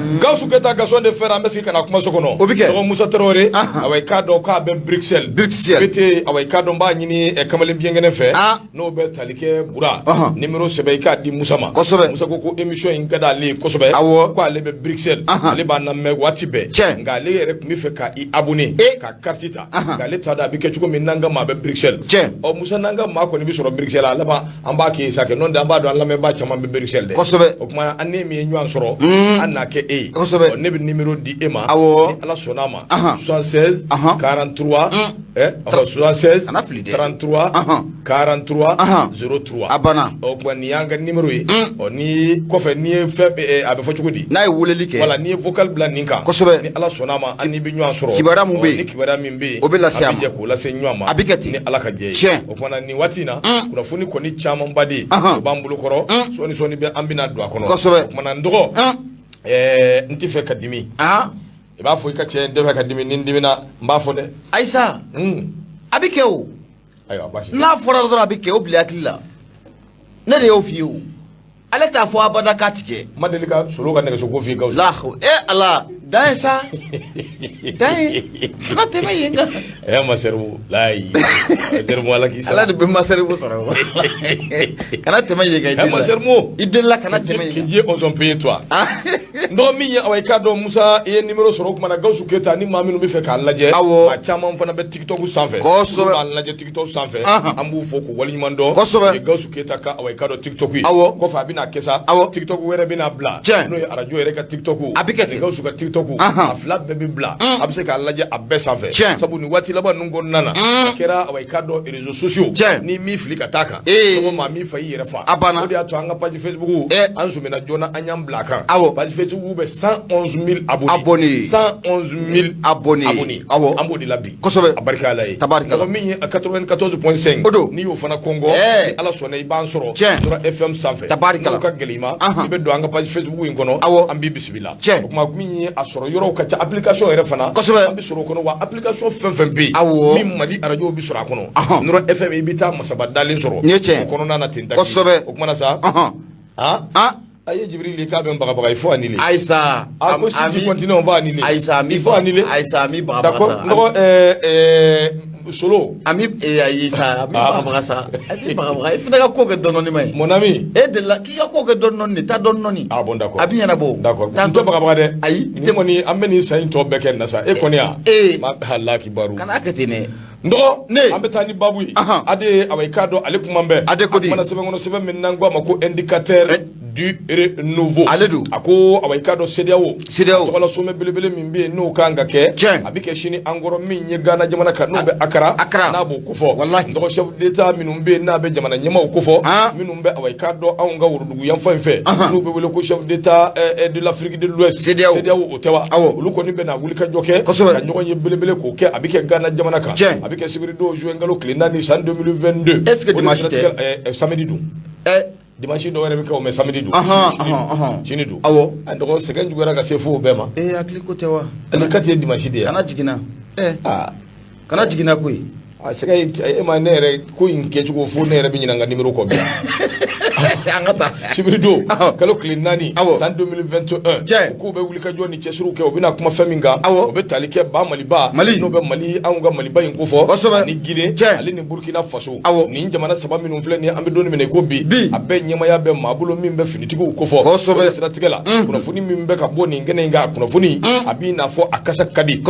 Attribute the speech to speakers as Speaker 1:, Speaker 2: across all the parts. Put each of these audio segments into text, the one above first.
Speaker 1: Gausu Keta gason de fer ambeski kana kuma sokono ko Musa Traoré away kado ka be Bruxelles bete away kado mba nyini e kamale biengene fe no be talike bura numéro sebe ka di Musa ma Musa ko émission ingada le kosobe ko ale be Bruxelles ale ba na me watibe ngale yere mi fe ka i abonné ka kartita ngale tada bi ke chuko minanga ma be Bruxelles o Musa nanga ma ko ni bi soro Bruxelles ala ba amba ke sake non da amba do ala me ba chama be Bruxelles de o kuma anne mi nyuan soro anake o ne bi numéro di ema ni ala sonama 76 43 76 33 43 03
Speaker 2: abana
Speaker 1: o kwa ni yanga numéro yi o ni kofe ni fe abe fo chukudi
Speaker 2: na wuleli ke
Speaker 1: wala ni vocal blank ninka ni ala sonama ani bi nyuan soro
Speaker 2: kibara mu be
Speaker 1: ni kibara mi be
Speaker 2: o be la siama
Speaker 1: abije ko la se nyuama
Speaker 2: abikati
Speaker 1: ni ala ka je o kwa ni watina kuna funi ko ni chama mbadi o bambulu koro so ni be ambina do akono kuma ndogo nti fe kadimi iba fo ikache ndefe kadimi nindimina mbafo de
Speaker 2: Aïssa abikeu
Speaker 1: ayo abashi
Speaker 2: na fora do abikeu bliakilla ne de ofiu ale ta fo abada katike
Speaker 1: madelika solo ga nege so ko fi gausa
Speaker 2: la ala daisa dai khate mayenga
Speaker 1: masermu lai masermu ala kisa
Speaker 2: ala de be masermu sara kana te mayenga
Speaker 1: masermu
Speaker 2: idella kana te mayenga
Speaker 1: kinje on son paye toi ndo mi ya away kado Musa ye numéro soro kuma na Gausu Keta ni maminu mi fe ka laje ma chama fana be TikTok sanfe ma laje TikTok sanfe ambu foko wali mando e Gausu Keta ka away kado TikTok yi ko fa bina kesa TikTok were bina bla no ya radio yere ka TikTok e Gausu ka TikTok afla bebe bla abse ka laje abbe sanfe sabu ni wati laba nungo nana kera away kado réseaux sociaux ni mi flika taka ko ma mi fa yere fa o dia to anga page Facebook ansu mena jona anyam bla kan page Facebook ube 111 000 abonnés 111 000 abonnés ambo de labi abarika lay tabarika ko mi 94.5 ni yo fana Congo ni ala sone ban soro sura FM sanfe tabarika ka gelima be do anga page Facebook ngono ambi bismillah ko ma mi asoro yoro ka ta application ere fana ambi soro kono wa application fenfembe mi madi arajo bi soro kono nuro FM ibita masaba dalin soro kono na tinta ko kuma na sa aye Jibril ka ben baga il faut annuler
Speaker 2: Aïssa
Speaker 1: si tu continues on va annuler
Speaker 2: Aïssa
Speaker 1: il faut annuler
Speaker 2: Aïssa mi baga
Speaker 1: d'accord non solo
Speaker 2: ami Aïssa mi baga ça ami baga il faut que ko ke donno ni mai
Speaker 1: mon ami
Speaker 2: de la ki ko ke donno ni ta donno ni
Speaker 1: bon d'accord
Speaker 2: abi yana bo
Speaker 1: d'accord to baga de
Speaker 2: ayi
Speaker 1: ite moni ameni sain to beken na sa e koni a ma Allah kibaru
Speaker 2: kana akatene
Speaker 1: ndo ambetani babu ade away kado alikumambe
Speaker 2: ade kodi
Speaker 1: mana sebe ngono sebe minangwa mako indicateur du renouveau ako away kado CEDEAO wala some belebele mimbe no kanga ke abike shini angoro minye gana jamana kanu be akara na bo kufo ndo chef d'état minumbe na be jamana nyema kufo minumbe away kado aunga wurudugu yamfanfe no be wele ko chef d'état de l'Afrique de l'Ouest CEDEAO otewa uluko ni be na wulika joke ka nyogo nye belebele ko ke abike gana jamana ka abike sibirido jouer ngalo clinani san 2022
Speaker 2: est-ce que dimanche
Speaker 1: samedi dou dimanche do were be ko me samedi dou chini dou ando second jugara ka sefu bema
Speaker 2: akliko tewa
Speaker 1: ali kati dimanche dia
Speaker 2: kana jigina kana jigina koi
Speaker 1: second ma nere ko inke jugo fu nere bi nyanga numéro ko be angata sibirido kalo clinani san 2021 ko be wulika joni chesuru ke obina kuma faminga obe talike ba maliba no be mali anga maliba in kufo ni gide ali ni Burkina Faso ni jamana saba minun fle ni ambe doni mene ko bi abe nyema ya be mabulo min be finitigo kufo strategela kuna funi min be ka boni ngene nga kuna funi abi na fo akasa kadi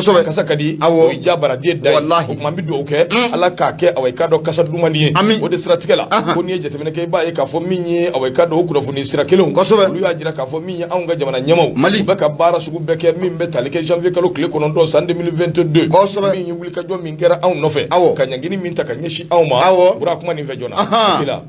Speaker 1: o ijabara die dai kuma bi do ke ala ka ke awai kado kasa dumani o de strategela ko ni jete mene ke ba e ka fo minye awai kado kuna funi strakelon lu ya jira ka fo minye anga jamana nyema be ka bara sugu be ke min be talike janvier kalo kle kono do san 2022 minye wuli ka jo min gera aw nofe ka nyangini min ta ka nyeshi aw ma bura kuma ni vejona kila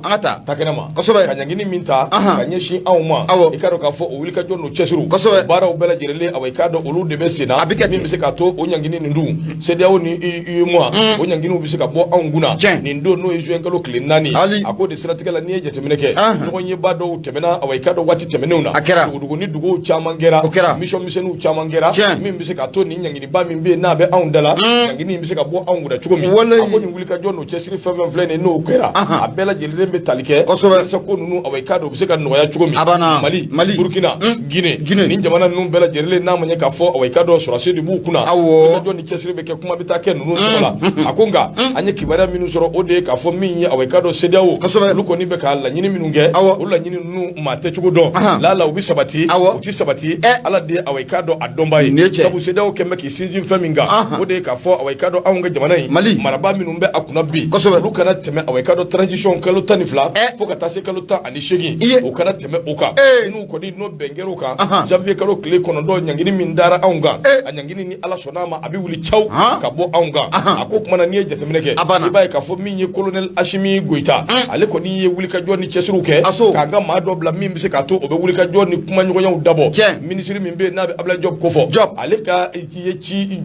Speaker 2: ata
Speaker 1: takenama ka nyangini min ta ka nyeshi aw ma e kado ka fo o wuli ka jo no chesuru bara o bela jirele awai kado olu de be sina min be se ka to o nyangini ndu CEDEAO ni moi o ɲanginiw bɛ se ka bɔ anw kunna nin don n'o ye juin kalo tile 4 a ko de siratigɛ la n'i ye jateminɛ kɛ ɲɔgɔn yeba dɔw tɛmɛna awa i ka dɔn waati tɛmɛnenw na dugudugu ni duguw caman kɛra mission misɛnninw caman kɛra min bɛ se ka to nin ɲanginiba min bɛ yen n'a bɛ anw da la ɲangini bɛ se ka bɔ anw kunna cogo min a ko nin wulikajɔ n'o cɛsiri fɛn fɛn filɛ nin n'o kɛra a bɛɛ lajɛlen bɛ tali kɛ walasa ko ninnu awa i ka dɔn u bɛ se ka nɔgɔya cogo min Mali Burkina Guinée nin jamana ninnu bɛɛ lajɛlen n'a ma ɲɛ k'a fɔ awa i ka dɔn sɔrɔdasi de b'u kunna wulikajɔ ni cɛsiri bɛ kɛ kuma bɛ taa kɛ ninnu tɔgɔ la a ko nka an ye kibaruya minnu sɔrɔ o de ye k'a fɔ min ye awa i ka dɔn CEDEAO olu kɔni bɛ ka laɲini minnu kɛ o laɲini ninnu maa tɛ cogo dɔn lala u bɛ sabati u tɛ sabati ala de ye awa i ka dɔn a dɔnba ye sabu CEDEAO kɛmɛ k'i sinsin fɛn min kan o de ye k'a fɔ awa i ka dɔn anw ka jamana in marabaa minnu bɛ a kunna bi olu kana tɛmɛ awa i ka dɔn transition kalo 12 fo ka taa se kalo 18 o kana tɛmɛ o kan n'u kɔni n'o bɛn kɛr'o kan janvier kalo tile 9 ɲangini min dara anw kan a ɲangini ni ala sɔnna a ma a bɛ wuli caw ka bɔ anw kan a ko kumana n'i ye jateminɛ kɛ i b'a ye k'a fɔ min ye colonel Ashimi Goïta ale kɔni ye wulikajɔ ni cɛsiriw kɛ k'a ka maa dɔ bila min bɛ se k'a to o bɛ wulikajɔ ni kumaɲɔgɔnyaw dabɔ minisiri min bɛ yen n'a bɛ Ablaye Diop ko fɔ ale ka ye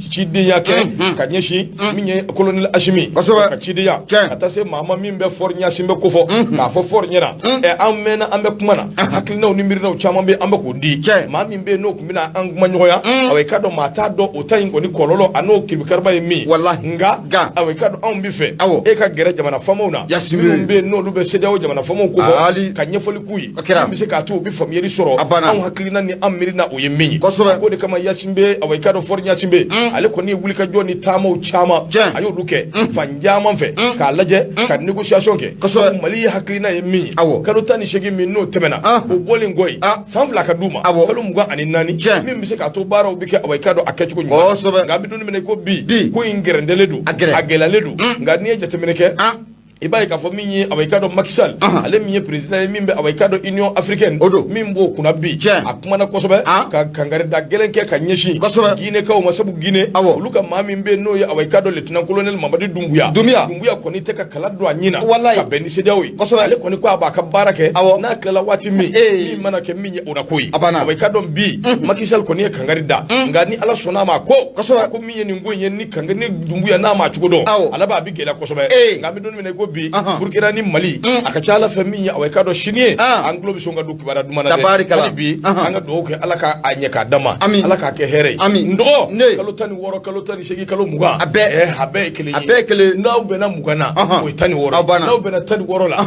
Speaker 1: cidenya kɛ ka ɲɛsin min ye colonel Ashimi ka cidenya ka taa se maa ma min bɛ Fort Ɲasin bɛ ko fɔ k'a fɔ Fort ɲɛna an mɛnna an bɛ kuma na hakilinaw ni miirinaw caman bɛ an bɛ k'o di maa min bɛ yen n'o tun bɛna an kumaɲɔgɔnya awa i ka dɔn maa t'a dɔn o ta in kɔni kɔlɔlɔ a n'o kirikariba ye min nka awa i ka dɔn anw bɛ fɛ e ka gɛrɛ jamana faamaw na minnu bɛ yen n'olu bɛ CEDEAO jamana faamaw ko fɔ ka ɲɛfɔli k'u ye min bɛ se k'a to u bɛ faamuyali sɔrɔ anw hakilina ni an miirina o ye min ye ko de kama Yasinbe awa i ka dɔn Fort Ɲasinbe ale kɔni ye wulikajɔ ni taamaw caman a y'olu kɛ fan caman fɛ k'a lajɛ ka négociation kɛ Mali ye hakilina ye min ye kalo 18 min n'o tɛmɛna o bɔlen kɔ yen san 2 ka d'u ma kalo 24 min bɛ se k'a to baaraw bɛ kɛ awa i ka dɔn a kɛcogo ɲuman nka a bɛ don min na ko bi ko in gɛrɛndɛlen don a gɛlɛyalen don nka n'i ye jateminɛ kɛ i b'a ye k'a fɔ min ye awa i ka dɔn Macky Sall ale min ye président ye min bɛ awa i ka dɔn Union africaine min b'o kunna bi a kumana kosɛbɛ ka kangarida gɛlɛn kɛ ka ɲɛsin Guinée-kaw ma sabu Guinée olu ka maa min bɛ yen n'o ye awa i ka dɔn lieutenant colonel Mamadi Doumbouya kɔni tɛ ka kala don a ɲin na ka bɛn ni CEDEAO ye ale kɔni ko a b'a ka baara kɛ n'a tilala waati min mana kɛ min ye o na ko ye awa i ka dɔn bi Macky Sall kɔni ye kangari da nka ni ala sɔnna a ma ko min ye nin ko in ye ni Doumbouya n'a ma cogo dɔn ala b'a bi gɛlɛya kosɛbɛ nka an bɛ don min na ko bi Burkina ni Mali a ka ca ala fɛ min ye awa i ka dɔn sini ye an tulo bɛ sɔn ka don kibaruya duman na dɛ hali bi an ka dugawu kɛ ala k'a ɲɛ k'a d'a ma ala k'a kɛ hɛrɛ ye n dɔgɔ kalo 16 kalo 18 kalo 20 a bɛɛ ye kelen ye n'aw bɛnna 20 na o ye 16 n'aw bɛnna 16 la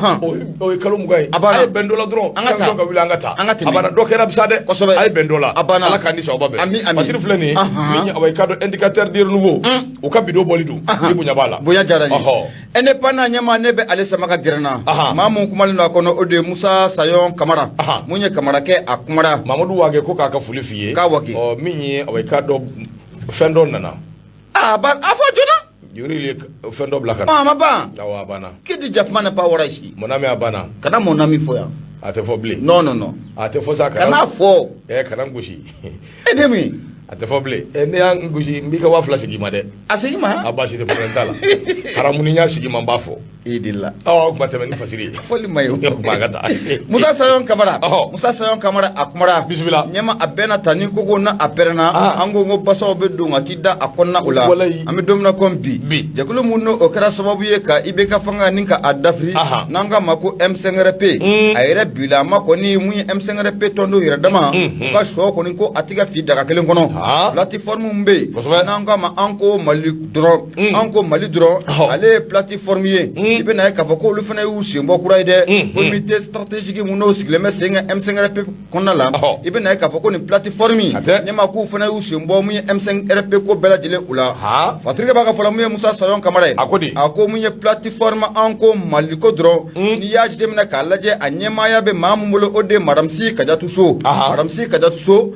Speaker 1: o ye kalo 20 ye a ye bɛn dɔ la dɔrɔn an ka wuli an ka taa a bana dɔ kɛra bisa dɛ a ye bɛn dɔ la ala k'a ni sababa bɛn masiri filɛ nin ye min ye awa i ka dɔn indicateur de renouveau u ka bidon bɔli don ni bonya b'a la
Speaker 2: bonya diyara n ye indépendant ɲɛmaa ne bɛ ale sama ka gɛrɛnna maa mun kumalen don a kɔnɔ o de ye Musa Sayon Kamara mun ye Kamara kɛ a kumara
Speaker 1: Mamadu Wage ko k'a ka foli f'i ye
Speaker 2: k'a wage
Speaker 1: min ye awa i ka dɔn fɛn dɔ nana
Speaker 2: a fɔ joona
Speaker 1: Jibril ye fɛn dɔ bila ka
Speaker 2: na a ma ban
Speaker 1: awɔ a banna
Speaker 2: qui dit Jakuma n'est pas wara ici
Speaker 1: mon ami a banna
Speaker 2: kana mon ami fɔ yan
Speaker 1: a tɛ fɔ bilen
Speaker 2: non
Speaker 1: a tɛ fɔ sa
Speaker 2: kana fɔ
Speaker 1: kana gosi
Speaker 2: e de min
Speaker 1: a tɛ fɔ bilen ne y'an gosi n b'i ka 2000 sigi ma dɛ
Speaker 2: a sigi ma
Speaker 1: a baasi tɛ problème t'a la haramu ni y'a sigi ma n b'a fɔ
Speaker 2: i de la
Speaker 1: o kuma tɛmɛ ni fasiri ye
Speaker 2: fɔli ma ye
Speaker 1: kuma ka taa
Speaker 2: Musa Sayon Kamara a kumara
Speaker 1: bisimila
Speaker 2: ɲɛma a bɛɛ na ta ni koko na a pɛrɛnna an ko basaw bɛ don ka t'i da a kɔnɔna o la an bɛ don min na komi bi jɛkulu mun n'o kɛra sababu ye ka IBK fanga ni ka a dafiri n'an k'a ma ko M5RP a yɛrɛ bila a ma kɔni mun ye M5RP tɔn dɔw yɛrɛ dama u ka sɔ kɔni ko a tɛ ka fi daga kelen kɔnɔ plateforme min bɛ yen n'an k'a ma an ko Mali dɔrɔn ale ye plateforme ye i bɛ na ye k'a fɔ ko olu fana y'u sen bɔ kura ye dɛ comité stratégique mun n'o sigilen bɛ sen kan M5RP kɔnɔna la i bɛ na ye k'a fɔ ko nin plateforme ɲɛma k'u fana y'u sen bɔ mun ye M5RP ko bɛɛ lajɛlen u la Fatirike b'a ka fɔlɔ mun ye Musa Sayon Kamara ye a ko mun ye plateforme an ko Mali ko dɔrɔn n'i y'a jateminɛ k'a lajɛ a ɲɛmaaya bɛ maa mun bolo o de ye Madame Si Kadiatou Sow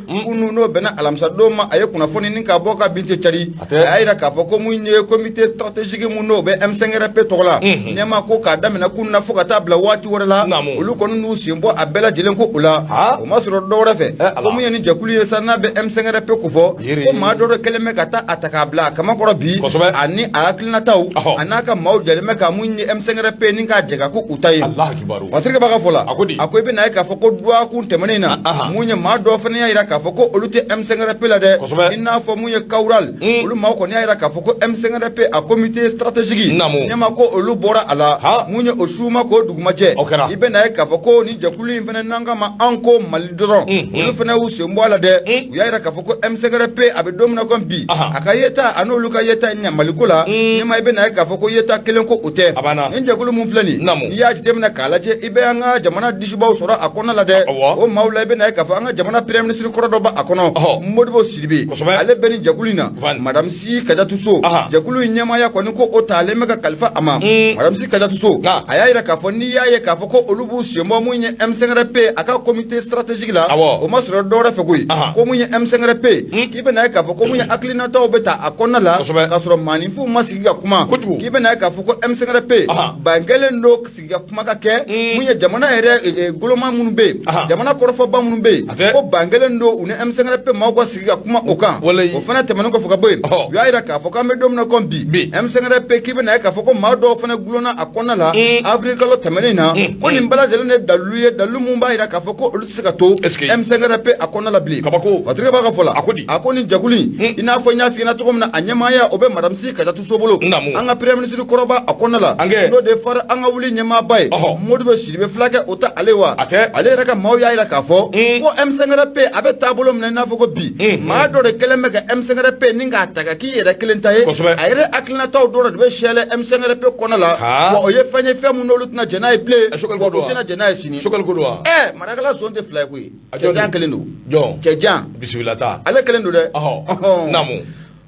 Speaker 2: kunu n'o bɛnna alamisa don ma a ye kunnafoni ni k'a bɔ ka bin tɛ cari a y'a jira k'a fɔ ko mun ye comité stratégique mun n'o bɛ M5RP tɔgɔ la ɲɛma ko k'a daminɛ kunna fo ka taa bila waati wɛrɛ la olu kɔni n'u sen bɔ a bɛɛ lajɛlen ko o la o ma sɔrɔ dɔ wɛrɛ fɛ ko mun ye ni jɛkulu ye sa n'a bɛ M5RP ko fɔ ko maa dɔ de kɛlen bɛ ka taa a ta k'a bila a kamakɔrɔ bi ani a hakilinataw a n'a ka maaw jɛlen bɛ ka mun ye M5RP ni k'a jɛ ka ko u ta ye Watirikɛ b'a ka fɔ la a ko i bɛ na ye k'a fɔ ko duwakun tɛmɛnen na mun ye maa dɔ fana y'a jira k'a fɔ ko olu tɛ M5RP la dɛ i n'a fɔ mun ye Kawural olu maaw kɔni y'a jira k'a fɔ ko M5RP a comité stratégique ɲɛma ko olu bɔra a la mun ye o suuma k'o dugumajɛ i bɛ na ye k'a fɔ ko ni jɛkulu in fana n'an ka ma an ko Mali dɔrɔn olu fana y'u sen bɔ a la dɛ u y'a jira k'a fɔ ko M5RP a bɛ don min na comme bi a ka yeta a n'olu ka yeta ɲɛ Maliko la ɲɛma i bɛ na ye k'a fɔ ko yeta kelen ko o tɛ ni jɛkulu mun filɛ nin n'i y'a jateminɛ k'a lajɛ i bɛ an ka jamana disibaw sɔrɔ a kɔnɔ la dɛ o maaw la i bɛ na ye k'a fɔ an ka jamana premier ministre kɔrɔ dɔ b'a a kɔnɔ Modibo Sidibe ale bɛ nin jɛkulu in na Madame Si Kadiatou Sow jɛkulu in ɲɛmaaya kɔni ko o taalen bɛ ka kalifa a ma Madame Si Kadiatou Sow a y'a jira k'a fɔ n'i y'a ye k'a fɔ ko olu b'u sen bɔ mun ye M5RP a ka comité stratégique la o ma sɔrɔ dɔ wɛrɛ fɛ koyi ko mun ye M5RP k'i bɛ na ye k'a fɔ ko mun ye hakilinataw bɛ ta a kɔnɔna la k'a sɔrɔ maaninfinw ma sigi ka kuma k'i bɛ na ye k'a fɔ ko M5RP ban kɛlen don sigi ka kuma ka kɛ mun ye jamana yɛrɛ goloma minnu bɛ yen jamana kɔrɔfɔba minnu bɛ yen ko ban kɛlen don u ni M5RP maaw ka sigi ka kuma o kan o fana tɛmɛnen kɔfɛ ka bɔ yen u y'a jira k'a fɔ k'an bɛ don min na comme bi M5RP k'i bɛ na ye k'a fɔ ko maa dɔw fana gulonna a kɔnɔna la avril kalo tɛmɛnen na ko nin bɛɛ lajɛlen ye dalilu ye dalilu mun b'a jira k'a fɔ ko olu tɛ se ka to M5RP a kɔnɔna la bilen Watirikɛ b'a ka fɔ la a ko nin jɛkulu in i n'a fɔ n y'a f'i ɲɛna cogo min na a ɲɛmaaya o bɛ Madame Si Kadiatou Sow bolo an ka premier ministre kɔrɔba a kɔnɔna la n'o de fara an ka wuli ɲɛmaaba ye Modibo Sidibe fulakɛ o tɛ ale wa ale yɛrɛ ka maaw y'a jira k'a fɔ ko M5RP a bɛ taabolo min na i n'a fɔ ko bi maa dɔ de kɛlen bɛ ka M5RP ni k'a ta ka k'i yɛrɛ kelen ta ye a yɛrɛ hakilinataw dɔ de bɛ sɛlɛ M5RP kɔnɔ la wa o ye fɛn ye fɛn mun n'olu tɛna jɛn n'a ye bilen wa o tɛna jɛn n'a ye sini Marakala zone tɛ fila ye koyi cɛjan kelen don cɛjan ale kelen don dɛ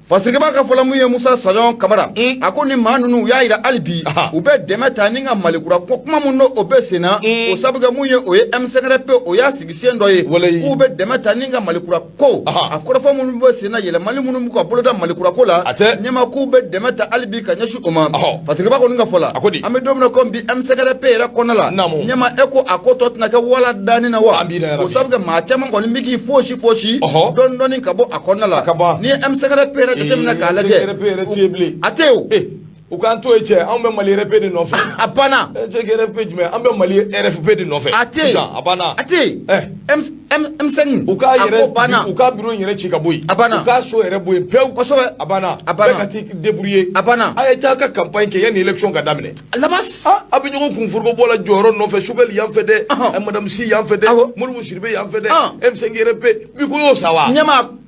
Speaker 2: Watirikɛ b'a ka fɔla mun ye Musa Saɲɔn Kamara a ko ni maa ninnu u y'a jira hali bi u bɛ dɛmɛ ta ni ka Malikura ko kuma mun o bɛ sen na o sabu kɛ mun ye o ye M5RP o y'a sigi sen dɔ ye k'u bɛ dɛmɛ ta ni ka Malikura ko a kɔrɔfɔ minnu bɛ sen na yɛlɛmali minnu b'u ka boloda Malikura ko la ɲɛma k'u bɛ dɛmɛ ta hali bi ka ɲɛsin o ma Watirikɛ b'a kɔni ka fɔ la an bɛ don min na comme bi M5RP yɛrɛ kɔnɔ la ɲɛma e ko a ko tɔ tɛna kɛ wala dani na wa o sabu kɛ maa caman kɔni bɛ k'i fosi dɔɔni dɔɔni ka bɔ a kɔnɔna la ni ye M5RP yɛrɛ jateminɛ k'a lajɛ a tɛ o
Speaker 1: u k'an to yen cɛ anw bɛ Mali RP de nɔfɛ
Speaker 2: a banna
Speaker 1: RP jumɛn an bɛ Mali RFP de nɔfɛ
Speaker 2: a tɛ
Speaker 1: a banna
Speaker 2: a tɛ M5
Speaker 1: u k'a bureau in yɛrɛ ci ka bɔ yen
Speaker 2: a banna
Speaker 1: u k'a so yɛrɛ bɔ yen pewu
Speaker 2: kosɛbɛ
Speaker 1: a banna bɛɛ ka t'i débrouiller
Speaker 2: a banna
Speaker 1: a ye taa ka campagne kɛ yanni élection ka daminɛ
Speaker 2: labas
Speaker 1: a bɛ ɲɔgɔn kunforogo bɔ la jɔyɔrɔ nɔfɛ Choguel yan fɛ dɛ Madame Si yan fɛ dɛ Modibo Sidibe yan fɛ dɛ M5RP bi ko y'o sa wa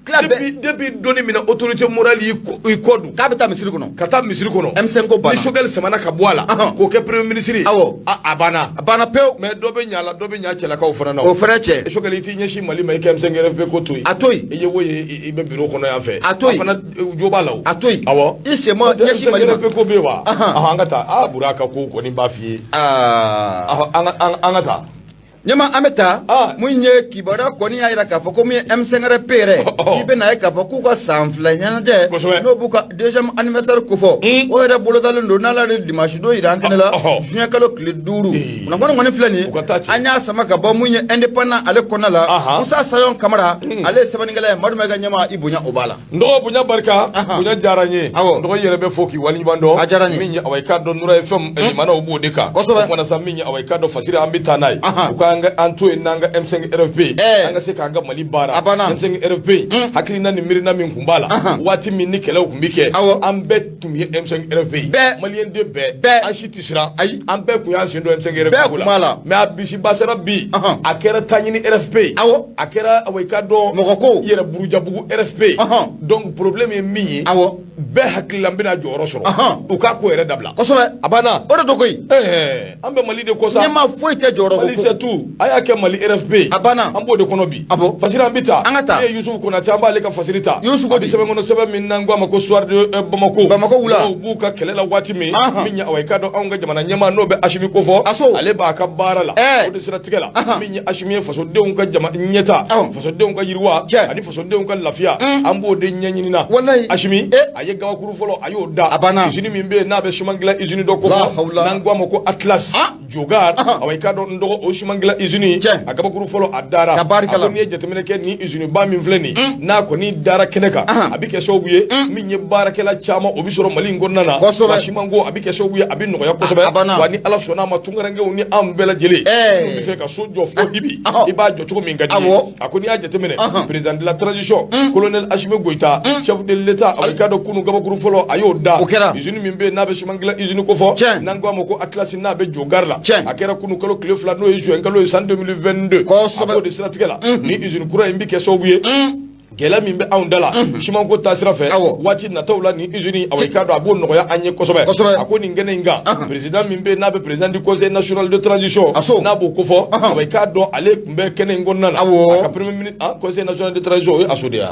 Speaker 1: depuis donni min na autorité morale y'i kɔ dun
Speaker 2: k'a bɛ taa misiri kɔnɔ
Speaker 1: ka taa misiri kɔnɔ
Speaker 2: M5 ko banna
Speaker 1: ni Choguel sɛmɛna ka bɔ a la k'o kɛ premier ministre ye a banna pewu mais dɔ bɛ ɲa la dɔ bɛ ɲa cɛlakaw fana na
Speaker 2: o fana cɛ
Speaker 1: Choguel i t'i ɲɛsin Mali ma i ka M5RP ko to yen
Speaker 2: a to yen
Speaker 1: i ye wo ye i bɛ bureau kɔnɔ yan fɛ
Speaker 2: a to yen
Speaker 1: fana jo b'a la o
Speaker 2: a to yen
Speaker 1: awɔ
Speaker 2: i sen ma ɲɛsin Mali ma
Speaker 1: M5RP ko bɛ yen wa an ka taa Buraka ko kɔni b'a f'i ye an ka taa
Speaker 2: ɲɛma an bɛ taa mun ye kibaruya kɔni y'a jira k'a fɔ ko mun ye M5RP yɛrɛ i bɛ na ye k'a fɔ k'u ka san fila ɲɛnajɛ n'o b'u ka deuxième anniversaire ko fɔ o yɛrɛ bolodalen don n'ala de dimanche don jira an kɛnɛ la juin kalo tile 5 kunnafoni kɔni filɛ nin an y'a sama ka bɔ mun ye indépendant ale kɔnɔna la Musa Saɲɔn Kamara ale ye sɛbɛnnikɛla ye Madu Mayiga ɲɛma i bonya o b'a la
Speaker 1: n dɔgɔ bonya barika bonya diyara n ye n dɔgɔ i yɛrɛ bɛ fɔ k'i waleɲuman dɔn
Speaker 2: a diyara n ye
Speaker 1: min ye awa i k'a dɔn Nura FM limanaw b'o de kan o kumana sa min ye awa i k'a dɔn Fasiri an bɛ taa n'a ye an to yen n'an ka M5RFP an ka se k'an ka Mali baara M5RFP hakilina ni miirina min kun b'a la waati min ni kɛlɛw kun bi kɛ an bɛɛ tun ye M5RFP maliyɛn den bɛɛ an si tɛ siran an bɛɛ kun y'an sen don M5RFP ko la mais a bisiba sera bi a kɛra taɲini RFP a kɛra awa i ka dɔn mɔgɔko yɛrɛ burujabugu RFP donc problème ye min ye bɛɛ hakilila n bɛna jɔyɔrɔ sɔrɔ u k'a ko yɛrɛ dabila kosɛbɛ a banna o de do koyi an bɛ Mali de ko sa
Speaker 2: ɲɛma foyi tɛ jɔyɔrɔ ko
Speaker 1: Mali c'est tout a y'a kɛ Mali RFP
Speaker 2: a banna
Speaker 1: an b'o de kɔnɔ bi Fasiri an bɛ taa an ka taa ne ye Yusufu Konate an b'ale ka Fasiri ta Yusufu ko di sɛbɛn kɔnɔ sɛbɛn min n'an ko a ma ko soir de Bamako wula u b'u ka kɛlɛ la waati min min ye awa i ka dɔn anw ka jamana ɲɛmaa n'o bɛ Asimi ko fɔ ale b'a ka baara la o de siratigɛ la min ye Asimi ye fasodenw ka ɲɛta fasodenw ka yiriwa ani fasodenw ka lafiya an b'o de ɲɛɲini na Asimi a ye gabakuru fɔlɔ a y'o da usine min bɛ n'a bɛ siman dilan usine dɔ kɔfɛ n'an ko a ma ko Atlas Jogar awa i k'a dɔn n dɔgɔ o siman dilan usine a gabakuru fɔlɔ a dara a ko n'i ye jateminɛ kɛ ni usine ba min filɛ nin n'a kɔni dara kɛnɛ kan a bɛ kɛ sababu ye min ye baarakɛla caman o bɛ sɔrɔ Mali in kɔnɔna na wa siman ko a bɛ kɛ sababu ye a bɛ nɔgɔya kosɛbɛ wa ni Ala sɔnna a ma tunkarankew ni an bɛɛ lajɛlen minnu bɛ fɛ ka so jɔ fo Libi i b'a jɔ cogo min ka di ye a ko n'i y'a jateminɛ président de la transition colonel Assimi Goïta chef de l'État awa i k'a dɔn kunu gabakuru fɔlɔ a y'o da usine min bɛ yen n'a bɛ siman dilan usine ko fɔ n'an ko a ma ko Atlas n'a bɛ Jogar la a kɛra kunu kalo tile 2 n'o ye juin kalo ye san 2022 a b'o de siratigɛ la ni usine kura in bɛ kɛ sababu ye gɛlɛya min bɛ anw da la siman ko ta sira fɛ waati nataw la ni usine awa i k'a dɔn a b'o nɔgɔya an ye kosɛbɛ a ko nin kɛnɛ in kan président min bɛ yen n'a bɛ président du conseil national de transition n'a b'o ko fɔ awa i k'a dɔn ale tun bɛ kɛnɛ in kɔnɔna na a ka premier ministre conseil national de transition o ye Aso de ye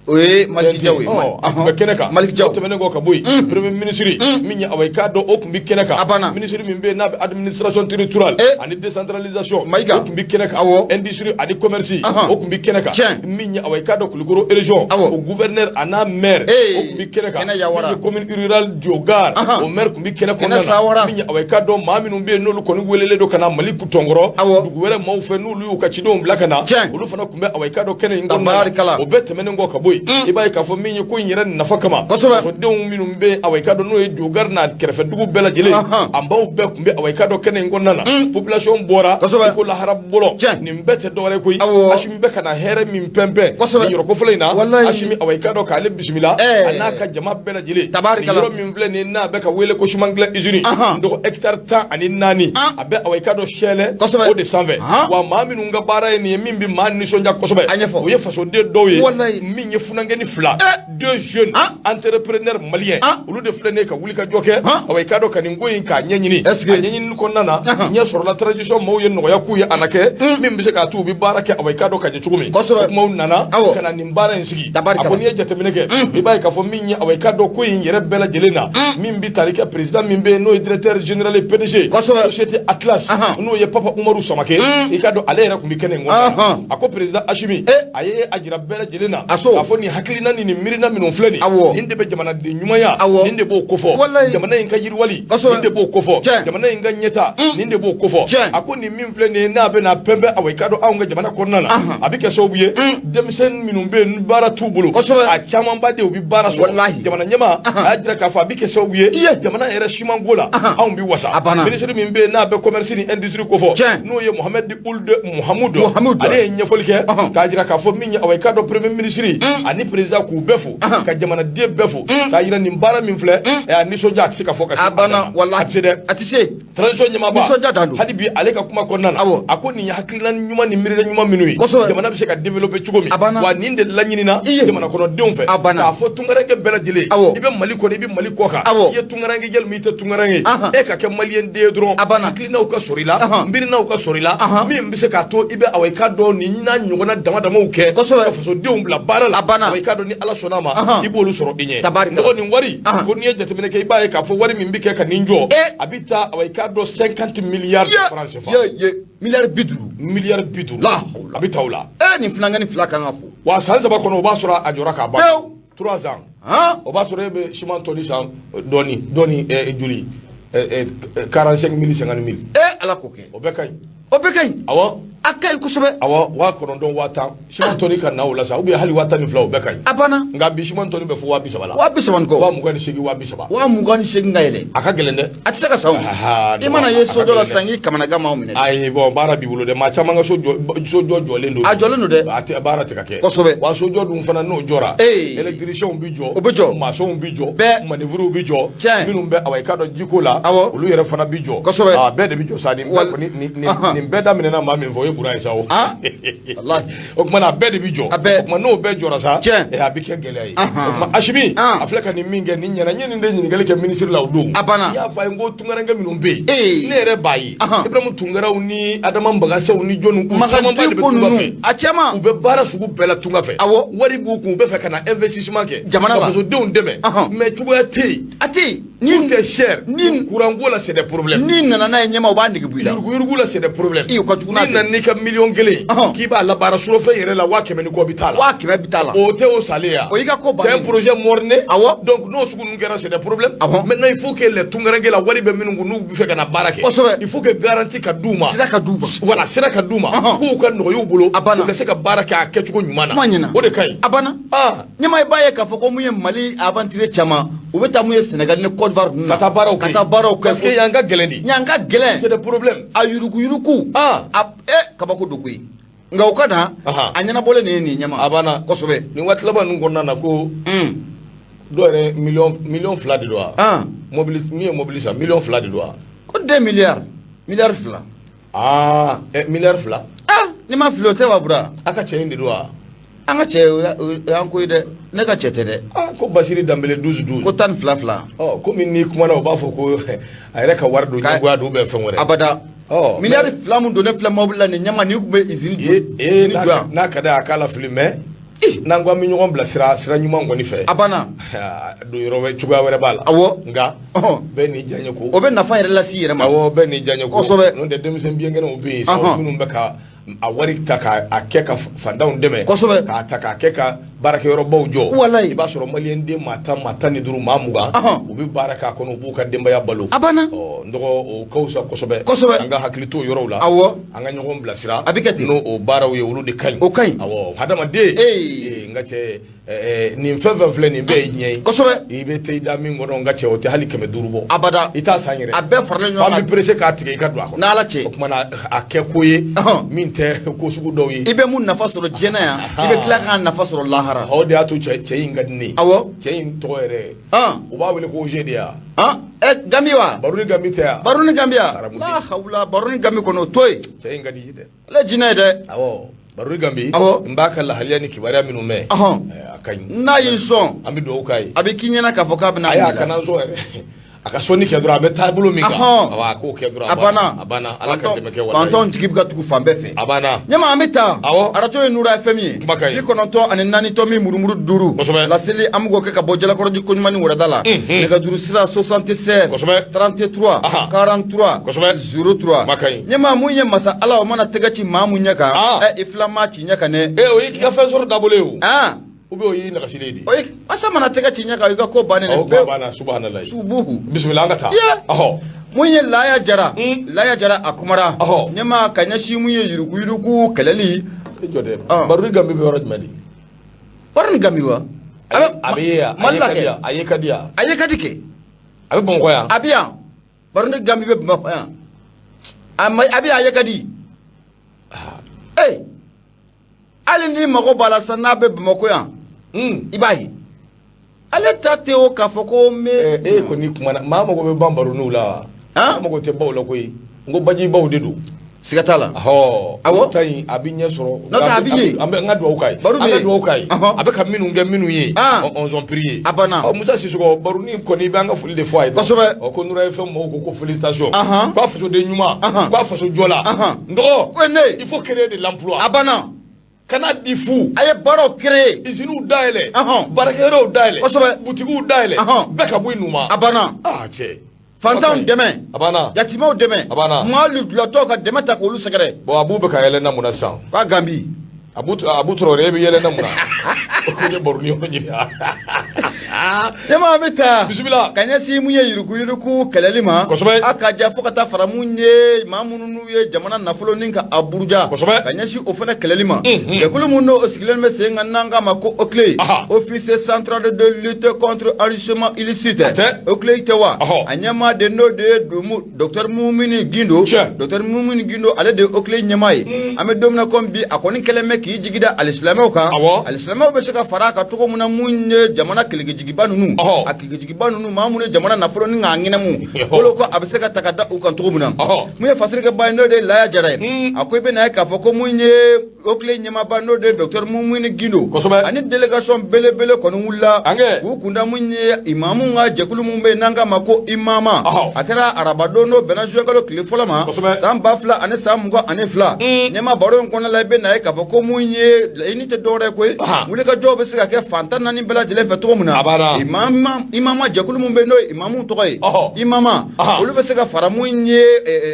Speaker 2: o ye Maliki Jaw ye
Speaker 1: a tun bɛ kɛnɛ kan Maliki Jaw tɛmɛnen kɔ ka bɔ yen premier ministre min ye awa i k'a dɔn o tun bɛ kɛnɛ kan ministre min bɛ yen n'a bɛ administration territoriale ani décentralisation o tun bɛ kɛnɛ kan industrie ani commerce o tun bɛ kɛnɛ kan min ye awa i k'a dɔn Kulukoro région o gouverneur a n'a maire o tun bɛ kɛnɛ kan min ye commune rurale Jogar o maire tun bɛ kɛnɛ kɔnɔna na min ye awa i k'a dɔn maa minnu bɛ yen n'olu kɔni welelen don ka na Mali tɔnkɔrɔ dugu wɛrɛ maaw fɛ n'olu y'u ka cidenw bila ka na olu fana tun bɛ awa i k'a dɔn kɛnɛ in kɔnɔna na o bɛɛ tɛmɛnen kɔ ka bɔ i b'a ye k'a fɔ min ye ko in yɛrɛ nafa kama fasodenw minnu bɛ awa i k'a dɔn n'o ye Jogar n'a kɛrɛfɛ dugu bɛɛ lajɛlen an baw bɛɛ tun bɛ awa i k'a dɔn kɛnɛ in kɔnɔna na population bɔra i ko lahara bɔlɔ nin bɛɛ tɛ dɔwɛrɛ koyi Assimi bɛ ka na hɛrɛ min pɛnpɛn nin yɔrɔ kofɔlɔ in na Assimi awa i k'a dɔn k'ale bisimila a n'a ka jama bɛɛ lajɛlen nin yɔrɔ min filɛ nin n'a bɛ ka wele ko siman dilan usine n dɔgɔ hectare 14 a bɛ awa i k'a dɔn Sɛlɛ o de sanfɛ wa maa minnu ka baara ye nin ye min bɛ maa nisɔndiya kosɛbɛ o ye fasoden dɔw ye min ye funankɛni 2 2 jeunes entrepreneurs maliens olu de filɛ ne ka wuli ka jɔ kɛ awa i k'a dɔn ka nin ko in k'a ɲɛɲini a ɲɛɲini kɔnɔna na ɲɛ sɔrɔla transition maaw ye nɔgɔya k'u ye a na kɛ min bɛ se k'a to u bɛ baara kɛ awa i k'a dɔn ka ɲɛ cogo min kumaw nana ka na nin baara in sigi a ko n'i ye jateminɛ kɛ i b'a ye k'a fɔ min ye awa i k'a dɔn ko in yɛrɛ bɛɛ lajɛlen na min bɛ tali kɛ président min bɛ yen n'o ye directeur général PDG société Atlas n'o ye Papa Umaru Samake i k'a dɔn ale yɛrɛ tun bɛ kɛnɛ in kɔnɔ a ko président Assimi a ye a jira bɛɛ lajɛlen na k'a fɔ nin hakilina ni nin miirina minnu filɛ nin nin de bɛ jamanaden ɲumanya nin de b'o kofɔ jamana in ka yiriwali nin de b'o kofɔ jamana in ka ɲɛta nin de b'o kofɔ a ko nin min filɛ nin ye n'a bɛ na pɛnpɛn awa i k'a dɔn anw ka jamana kɔnɔna na a bɛ kɛ sababu ye denmisɛnnin minnu bɛ yen baara t'u bolo a camanba de u bɛ baara sɔrɔ jamana ɲɛma a y'a jira k'a fɔ a bɛ kɛ sababu ye jamana yɛrɛ siman ko la anw bɛ wasa ministre min bɛ yen n'a bɛ commerce ni industrie kofɔ n'o ye Mohamed Ould Mohamud ale ye ɲɛfɔli kɛ k'a jira k'a fɔ min ye awa i k'a dɔn premier ministre ani président k'u bɛɛ fo ka jamanaden bɛɛ fo k'a jira nin baara min filɛ a nisɔndiya a tɛ se ka fɔ ka se a tɛ se dɛ a tɛ se transition ɲɛmaaba hali bi ale ka kuma kɔnɔna na a ko nin ye hakilina ɲuman ni miirina ɲuman minnu ye jamana bɛ se ka développer cogo min wa nin de laɲinina jamana kɔnɔdenw fɛ k'a fɔ tunkaranke bɛɛ lajɛlen i bɛ Mali kɔnɔ i bɛ Mali kɔ kan i ye tunkaranke yalima i tɛ tunkaranke e ka kɛ maliyɛn den ye dɔrɔn hakilinaw ka sɔrɔ i la miirinaw ka sɔrɔ i la min bɛ se k'a to i bɛ awa i k'a dɔn nin n'a ɲɔgɔnna dama damaw kɛ ka fasodenw bila baara la awa i k'a dɔn ni Ala sɔnna a ma i b'olu sɔrɔ i ɲɛ nɔgɔ nin wari ko n'i ye jateminɛ kɛ i b'a ye k'a fɔ wari min bɛ kɛ ka nin jɔ a bɛ taa awa i k'a dɔn 50 milliards de francs CFA miliyari 50 a bɛ taa o la
Speaker 2: nin filankɛni 2 kan ka fo
Speaker 1: wa san 3 kɔnɔ o b'a sɔrɔ a jɔra k'a ban 3 ans o b'a sɔrɔ e bɛ siman tɔni san dɔɔni joli 45 000 50 000
Speaker 2: Ala k'o kɛ
Speaker 1: o bɛɛ ka ɲi
Speaker 2: awɔ a ka ɲi kosɛbɛ
Speaker 1: awɔ 9 wa 10 siman tɔni ka na o la sa ou bien hali 12 o bɛɛ ka ɲi
Speaker 2: a banna
Speaker 1: nka bi siman tɔni bɛ fɔ 30 la
Speaker 2: 30 kɔ
Speaker 1: 28 30
Speaker 2: 28 ka yɛlɛ
Speaker 1: a ka gɛlɛn dɛ
Speaker 2: a tɛ se ka sa i mana ye sojɔ la sisan k'i kamanagan m'aw minɛ
Speaker 1: ayi bon baara b'i bolo dɛ maa caman ka sojɔ jɔlen don
Speaker 2: a jɔlen don dɛ
Speaker 1: baara tɛ ka kɛ
Speaker 2: kosɛbɛ
Speaker 1: wa sojɔ dun fana n'o jɔra électriciens bi jɔ o bɛ jɔ maçons bi jɔ manœuvres bi jɔ minnu bɛ awa i k'a dɔn jiko la olu yɛrɛ fana bi jɔ
Speaker 2: kosɛbɛ
Speaker 1: a bɛɛ de bi jɔ sa nin bɛɛ daminɛna maa min fɔ o ye Bura ye sa o o tuma na a bɛɛ de bi jɔ o tuma n'o bɛɛ jɔra sa a bɛ kɛ gɛlɛya ye o tuma Assimi a filɛ ka nin min kɛ nin ɲɛna n ye nin de ɲininkali kɛ ministre la o don i y'a fɔ a ye n ko tunkaranke minnu bɛ yen ne yɛrɛ b'a ye Ibrahim Tunkaraw ni Adama Bagasaw ni jɔnniw u camanba de bɛ tunga fɛ a caman u bɛ baara sugu bɛɛ la tunga fɛ wari b'u kun u bɛ fɛ ka na investissement kɛ jamana la ka fasodenw dɛmɛ mais cogoya tɛ yen a tɛ yen tout est cher. Courant là c'est des problèmes.
Speaker 2: Ni nana nyama o bandi gbuila.
Speaker 1: Yurgu là c'est des problèmes.
Speaker 2: Iyo ko tukuna.
Speaker 1: Ni nan ka million gele. Ki ba la bara suro fe yere la wa keme ni ko bitala.
Speaker 2: Wa keme bitala.
Speaker 1: O te o salea.
Speaker 2: O yiga ko ba.
Speaker 1: C'est un projet morné.
Speaker 2: Awo.
Speaker 1: Donc non sugu ngera c'est des problèmes. Maintenant il faut que les tungarange la wari be minungu nu fe kana barake. Il faut que garantie ka duma.
Speaker 2: Sira ka duma.
Speaker 1: Voilà, sira ka duma. Ko ka no yubulo. Ko se ka baraka akechugo nyumana. O de kai.
Speaker 2: Abana. Nyama ibaye ka foko muye Mali aventure chama. O beta muye Sénégal ne Côte d'Ivoire. Kata baro
Speaker 1: parce que yanga gelendi.
Speaker 2: Yanga gelen.
Speaker 1: C'est des problèmes.
Speaker 2: Ayuruku. Kabako dogui. Nga ukada anyana bole ni nyama.
Speaker 1: Abana.
Speaker 2: Kosobe.
Speaker 1: Ni wat laba ngonna na ko. Doire million fla de doigt. Mobilise million fla de doigt.
Speaker 2: Ko 2 milliards. Milliard fla.
Speaker 1: Milliard fla.
Speaker 2: Ni ma flotte wa bra.
Speaker 1: Aka che indi doigt.
Speaker 2: Anga che yanko ide ne ka chete de.
Speaker 1: Ko Basiri Dambele 12.
Speaker 2: Ko tan fla.
Speaker 1: Ko min ni kuma na ba fo ko ayre ka wardo nyagwa do be fenwore.
Speaker 2: Abada. Milliard fla mun do ne fla mobile ni nyama ni kube izini do.
Speaker 1: Na kada akala filme. Nangwa mi nyugon bla sira nyuma ngoni fe.
Speaker 2: Abana.
Speaker 1: Do yorowe chuga were bala.
Speaker 2: Awo.
Speaker 1: Nga. Be ni janye ko.
Speaker 2: Obe na fa yere la si yere ma.
Speaker 1: Awo be ni janye ko.
Speaker 2: No
Speaker 1: de demisen biye ngene obe so kunu mbeka a wari taka akeka fandaun deme. Ka taka akeka baraka yoro bawjo. Iba soro malien de mata ni duru mamuga. Obi baraka kono buka demba ya balo.
Speaker 2: Abana.
Speaker 1: Ndogo o kausa kosobe. Anga hakilito yoro la.
Speaker 2: Awo.
Speaker 1: Anga nyugon bla sira.
Speaker 2: Abikati.
Speaker 1: No o barawo ye wulu de kan.
Speaker 2: O kan.
Speaker 1: Awo. Hadama de. Ngache ni mfevenfle ni be nyei
Speaker 2: kosobe
Speaker 1: ibe te da mi ngono ngache o te hali keme durubo
Speaker 2: abada
Speaker 1: ita sanyire
Speaker 2: abe farle nyo
Speaker 1: fami presse ka tige ka dwa ko
Speaker 2: na ala che
Speaker 1: kuma na akekoye minte ko sugu doyi
Speaker 2: ibe mun nafa soro jena ya ibe kila kan nafa soro lahara
Speaker 1: o de atu che ngadni
Speaker 2: awo
Speaker 1: che to ere o ba wele ko je dia
Speaker 2: gamiwa
Speaker 1: baruni gamita
Speaker 2: baruni gambia la hawla baruni gami kono toy
Speaker 1: che ngadi de
Speaker 2: la jina de
Speaker 1: awo baruni gambi mbaka la haliani kibara minu me akai
Speaker 2: na yin son
Speaker 1: ambi do kai
Speaker 2: abi kinyana ka foka bna
Speaker 1: aya kana zo ere aka soni ke dura be tabulo mika awa ko ke dura abana ala ka demeke wala
Speaker 2: tonton tikibga tuku fambe fe
Speaker 1: abana
Speaker 2: nyama amita arato enura fmi ni kononto ani nani to mi murumuru duru la seli amgo ke ka bojela koroji kunyumani wuradala ne ga duru sira 76 33 43 03 nyama munye masa ala o mana tegachi mamunya ka iflama chinya ka ne
Speaker 1: o yiki ka fesor dabuleu ube oyi na kasiledi
Speaker 2: oyi asa mana tega chinya ka yuga ko bane ne
Speaker 1: be bana subhanallah
Speaker 2: subuhu
Speaker 1: bismillah ngata
Speaker 2: munye laya jara akumara nyama kanya shi munye yuruku kelali
Speaker 1: jode baru gambi be waraj mali
Speaker 2: baru gambi wa
Speaker 1: abiya ayekadike abi bonko ya
Speaker 2: abiya baru gambi be bonko ya abiya ayekadi ali ni mago bala sana be bonko ya ibahi ale tate o ka foko me
Speaker 1: ko ni kuma ma mago be bambaru nula mago te bawla koy ngo baji bawde do
Speaker 2: sigatala
Speaker 1: awo tay abinye soro ambe ngadu okay abe kam minu ngem minu ye on zon prier
Speaker 2: abana
Speaker 1: musa sisugo baruni ko ni banga fuli de fois ko nura fm mo ko félicitation quoi faso de nyuma quoi faso jola ndo il faut créer de l'emploi
Speaker 2: abana
Speaker 1: kana di fou
Speaker 2: aye baro créer
Speaker 1: isinu daile barakero daile butigu daile beka buinuma
Speaker 2: abana
Speaker 1: che
Speaker 2: fantan deme
Speaker 1: abana
Speaker 2: yatimau deme
Speaker 1: abana
Speaker 2: malu lato ka deme ta ko lu segere
Speaker 1: bo abubakar yele na munasa
Speaker 2: ba gambi
Speaker 1: abutro rebe yele na muna ko ne borni on ni
Speaker 2: dema beta
Speaker 1: bismillah
Speaker 2: kanya si munye yiruku kalalima akaja fokata faramunye mamununu ye jamana nafulo ninka aburuja kanya si ofana kalalima yakulu munno osiglen me senga nanga mako okle office central de lutte contre enrichissement illicite okle tewa anyama de no de docteur Mumini Gindo ale de okle nyamai ame domna kombi akoni keleme ki jigida alislamo ka alislamo be saka faraka to muna munye jamana kelege jigibanu nu akige jigibanu nu mamune jamana nafulo ni ngangina mu koloko abeseka takada ukan to muna muye fatrika bayno de laya jaray akoy be na ka foko munye okle nyama bano de docteur Mumini Gindo ani delegation bele kono mulla ukunda munye imamu nga jekulu mumbe nanga mako imama akara arabadono benajungalo klifolama samba fla ane samungo ane fla nyama baro kono labe na ka foko munye inite dore koy mule ka jobe sika ke fanta nani bela dile feto muna imama jakulu mun be no imamu to kai imama olu be se ka fara mun ye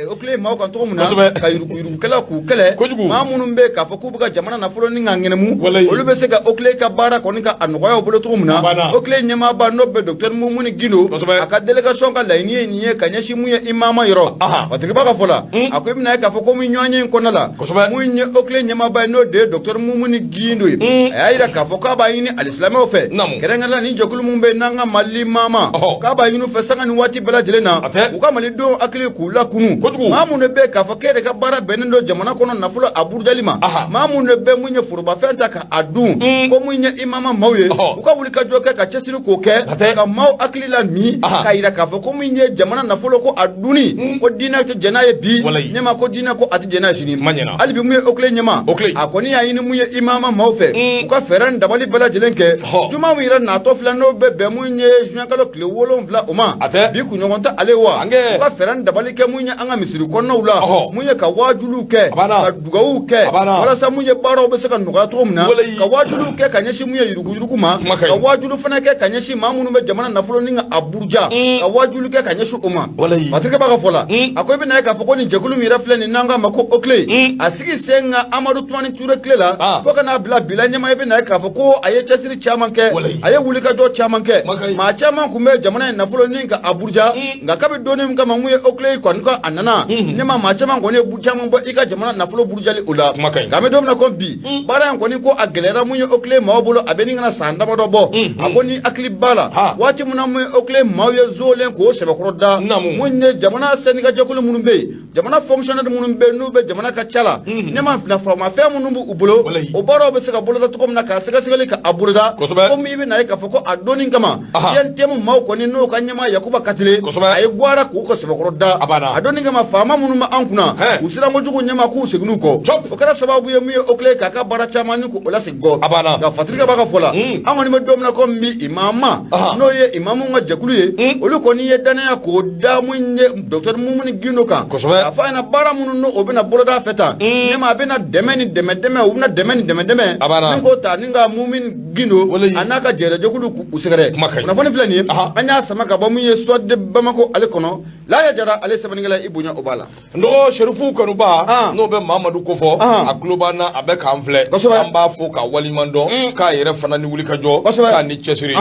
Speaker 2: okle ma ko to mun ka yurugu kala ku kala ma munun be ka fa ku buga jamana na folo ni ngene mu olu be se ka okle ka bara ko ni ka anoya bolo to mun okle nyama ba no be docteur mu mun gino aka delegation ka laini ni ye kanyashi mu ye imama yoro patri ba ka fola akoy mina ka fa ko mu nyanye ko nala mu nye okle nyama ba no de docteur mu mun gino ayira ka fa ka ba yini alislam o fe kerengala ni jakulu mun be nanga mali mama ka ba yinu fe sanga ni wati bela jelena u ka mali do akle kula kunu mamu ne be ka fa kede ka bara benendo jamana kono nafulo aburjalima mamu ne be munye furuba fenta ka adu ko munye imama mawye u ka wuli ka joke ka chesiru ko ke ka maw akli la mi ka ira ka fa ko munye jamana nafulo ko aduni ko dina to jenaye bi nyama ko dina ko ati jenaye shini ali bi munye okle nyama akoni ya yini munye imama mawfe u ka feran dabali bela jelenke juma mu ira na to flano be munye juan kalo kle wolon vla oma bi ku nyonta alewa ka feran dabali ke munye anga misiri konna ula munye ka wajulu ke ka dugawu ke wala sa munye baro be saka nuga to muna ka wajulu ke kanyeshi munye yurugu ma ka wajulu fana ke kanyeshi mamunu be jamana nafulo ninga aburja ka wajulu ke kanyeshi uma patrika baka fola akoy be na ka foko ni jekulu mi rafle ni nanga mako okle asigi senga amadu twani ture klela foka na bila nyama be na ka foko aye chasiri chaman ke aye wuli ka do chaman ke ma chaman kumbe jamana nafulo ninga aburja nga kabe doni mga mamuye okle kon ko anana nyama ma chaman ko ne bu chaman bo ika jamana nafulo burjali ula game dom na ko bi bara ko ni ko agelera munye okle mawbulo abeni ngana sanda bodo bo akoni akli bala wati muna munye okle mawye zolen ko sebe ko da munye jamana senika jakulu munumbe jamana fonctionnaire munumbe nube jamana ka chala nyama na forma fe munumbu ubulo o baro be seka bolo to kom na ka seka seka ka aburda ko mi be na ka foko adoni ngama yen temu maw ko ni no ka nyama yakuba katile ay gwara ko sebe ko da adoni ngama fama munuma ankuna usira ngo jugo nyama ku segnu ko o kara sababu ye mi okle ka ka bara chamani ko ola siggo ga fatrika baka fola angoni me domna ko mi imama no ye imamu nga jakulu ye olu ko ni ye dana ko da munye docteur mumuni gino kan afa na bara munu no obina boloda feta nyama bena demeni deme obina demeni deme ko ta ninga mumin gino anaka jere jakulu usigare na foni flani anya sama ka ba munye sodde bamako ale kono la ya jara ale sabangala ibunya obala
Speaker 1: ndo sherifu kanu ba no be Mamadou Kofo akloba na abe kamfle amba fo ka walimando ka yere fana ni wuli ka jo ka ni chesiri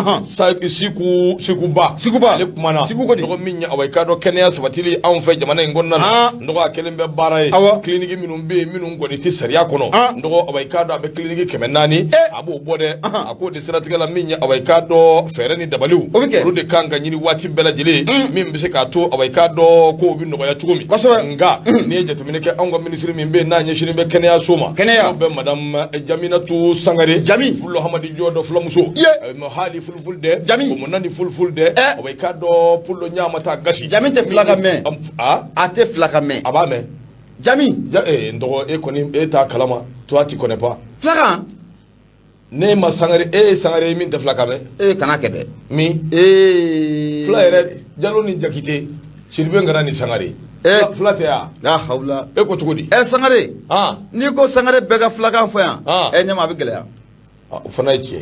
Speaker 1: siku ba le kumana ndo minya awai ka do kenya sabatili an fe jamana ngonna ndo akelembe barai kliniki minumbe ngoni ti sariya kono ndo awai ka do abe kliniki kemenani abu bode akodi siratigala minya awai ka do fereni dabaliu rude kanga nyini wati bela jili min bise ka to awai ka do ko bi ndo ya chugumi nga ni jetumine ke ango ministry min be na nyeshiri be kenya soma be madam Jaminatu Sangare fullo hamadi jodo flamuso mo hali fulful de mo nani fulful de awai ka do pullo nyamata gashi
Speaker 2: jaminte flaga me ate flaga me
Speaker 1: aba me
Speaker 2: jami
Speaker 1: ndo koni ta kalama to ati connais pas
Speaker 2: flaga
Speaker 1: ne ma Sangare Sangare min te flaga me
Speaker 2: kana kede
Speaker 1: mi flaire jalo ni jakite silbe ngara ni Sangare flate ya
Speaker 2: la hawla
Speaker 1: ko chugodi
Speaker 2: Sangare ni ko Sangare bega flaga fo ya nyama bi gele ya
Speaker 1: fana ci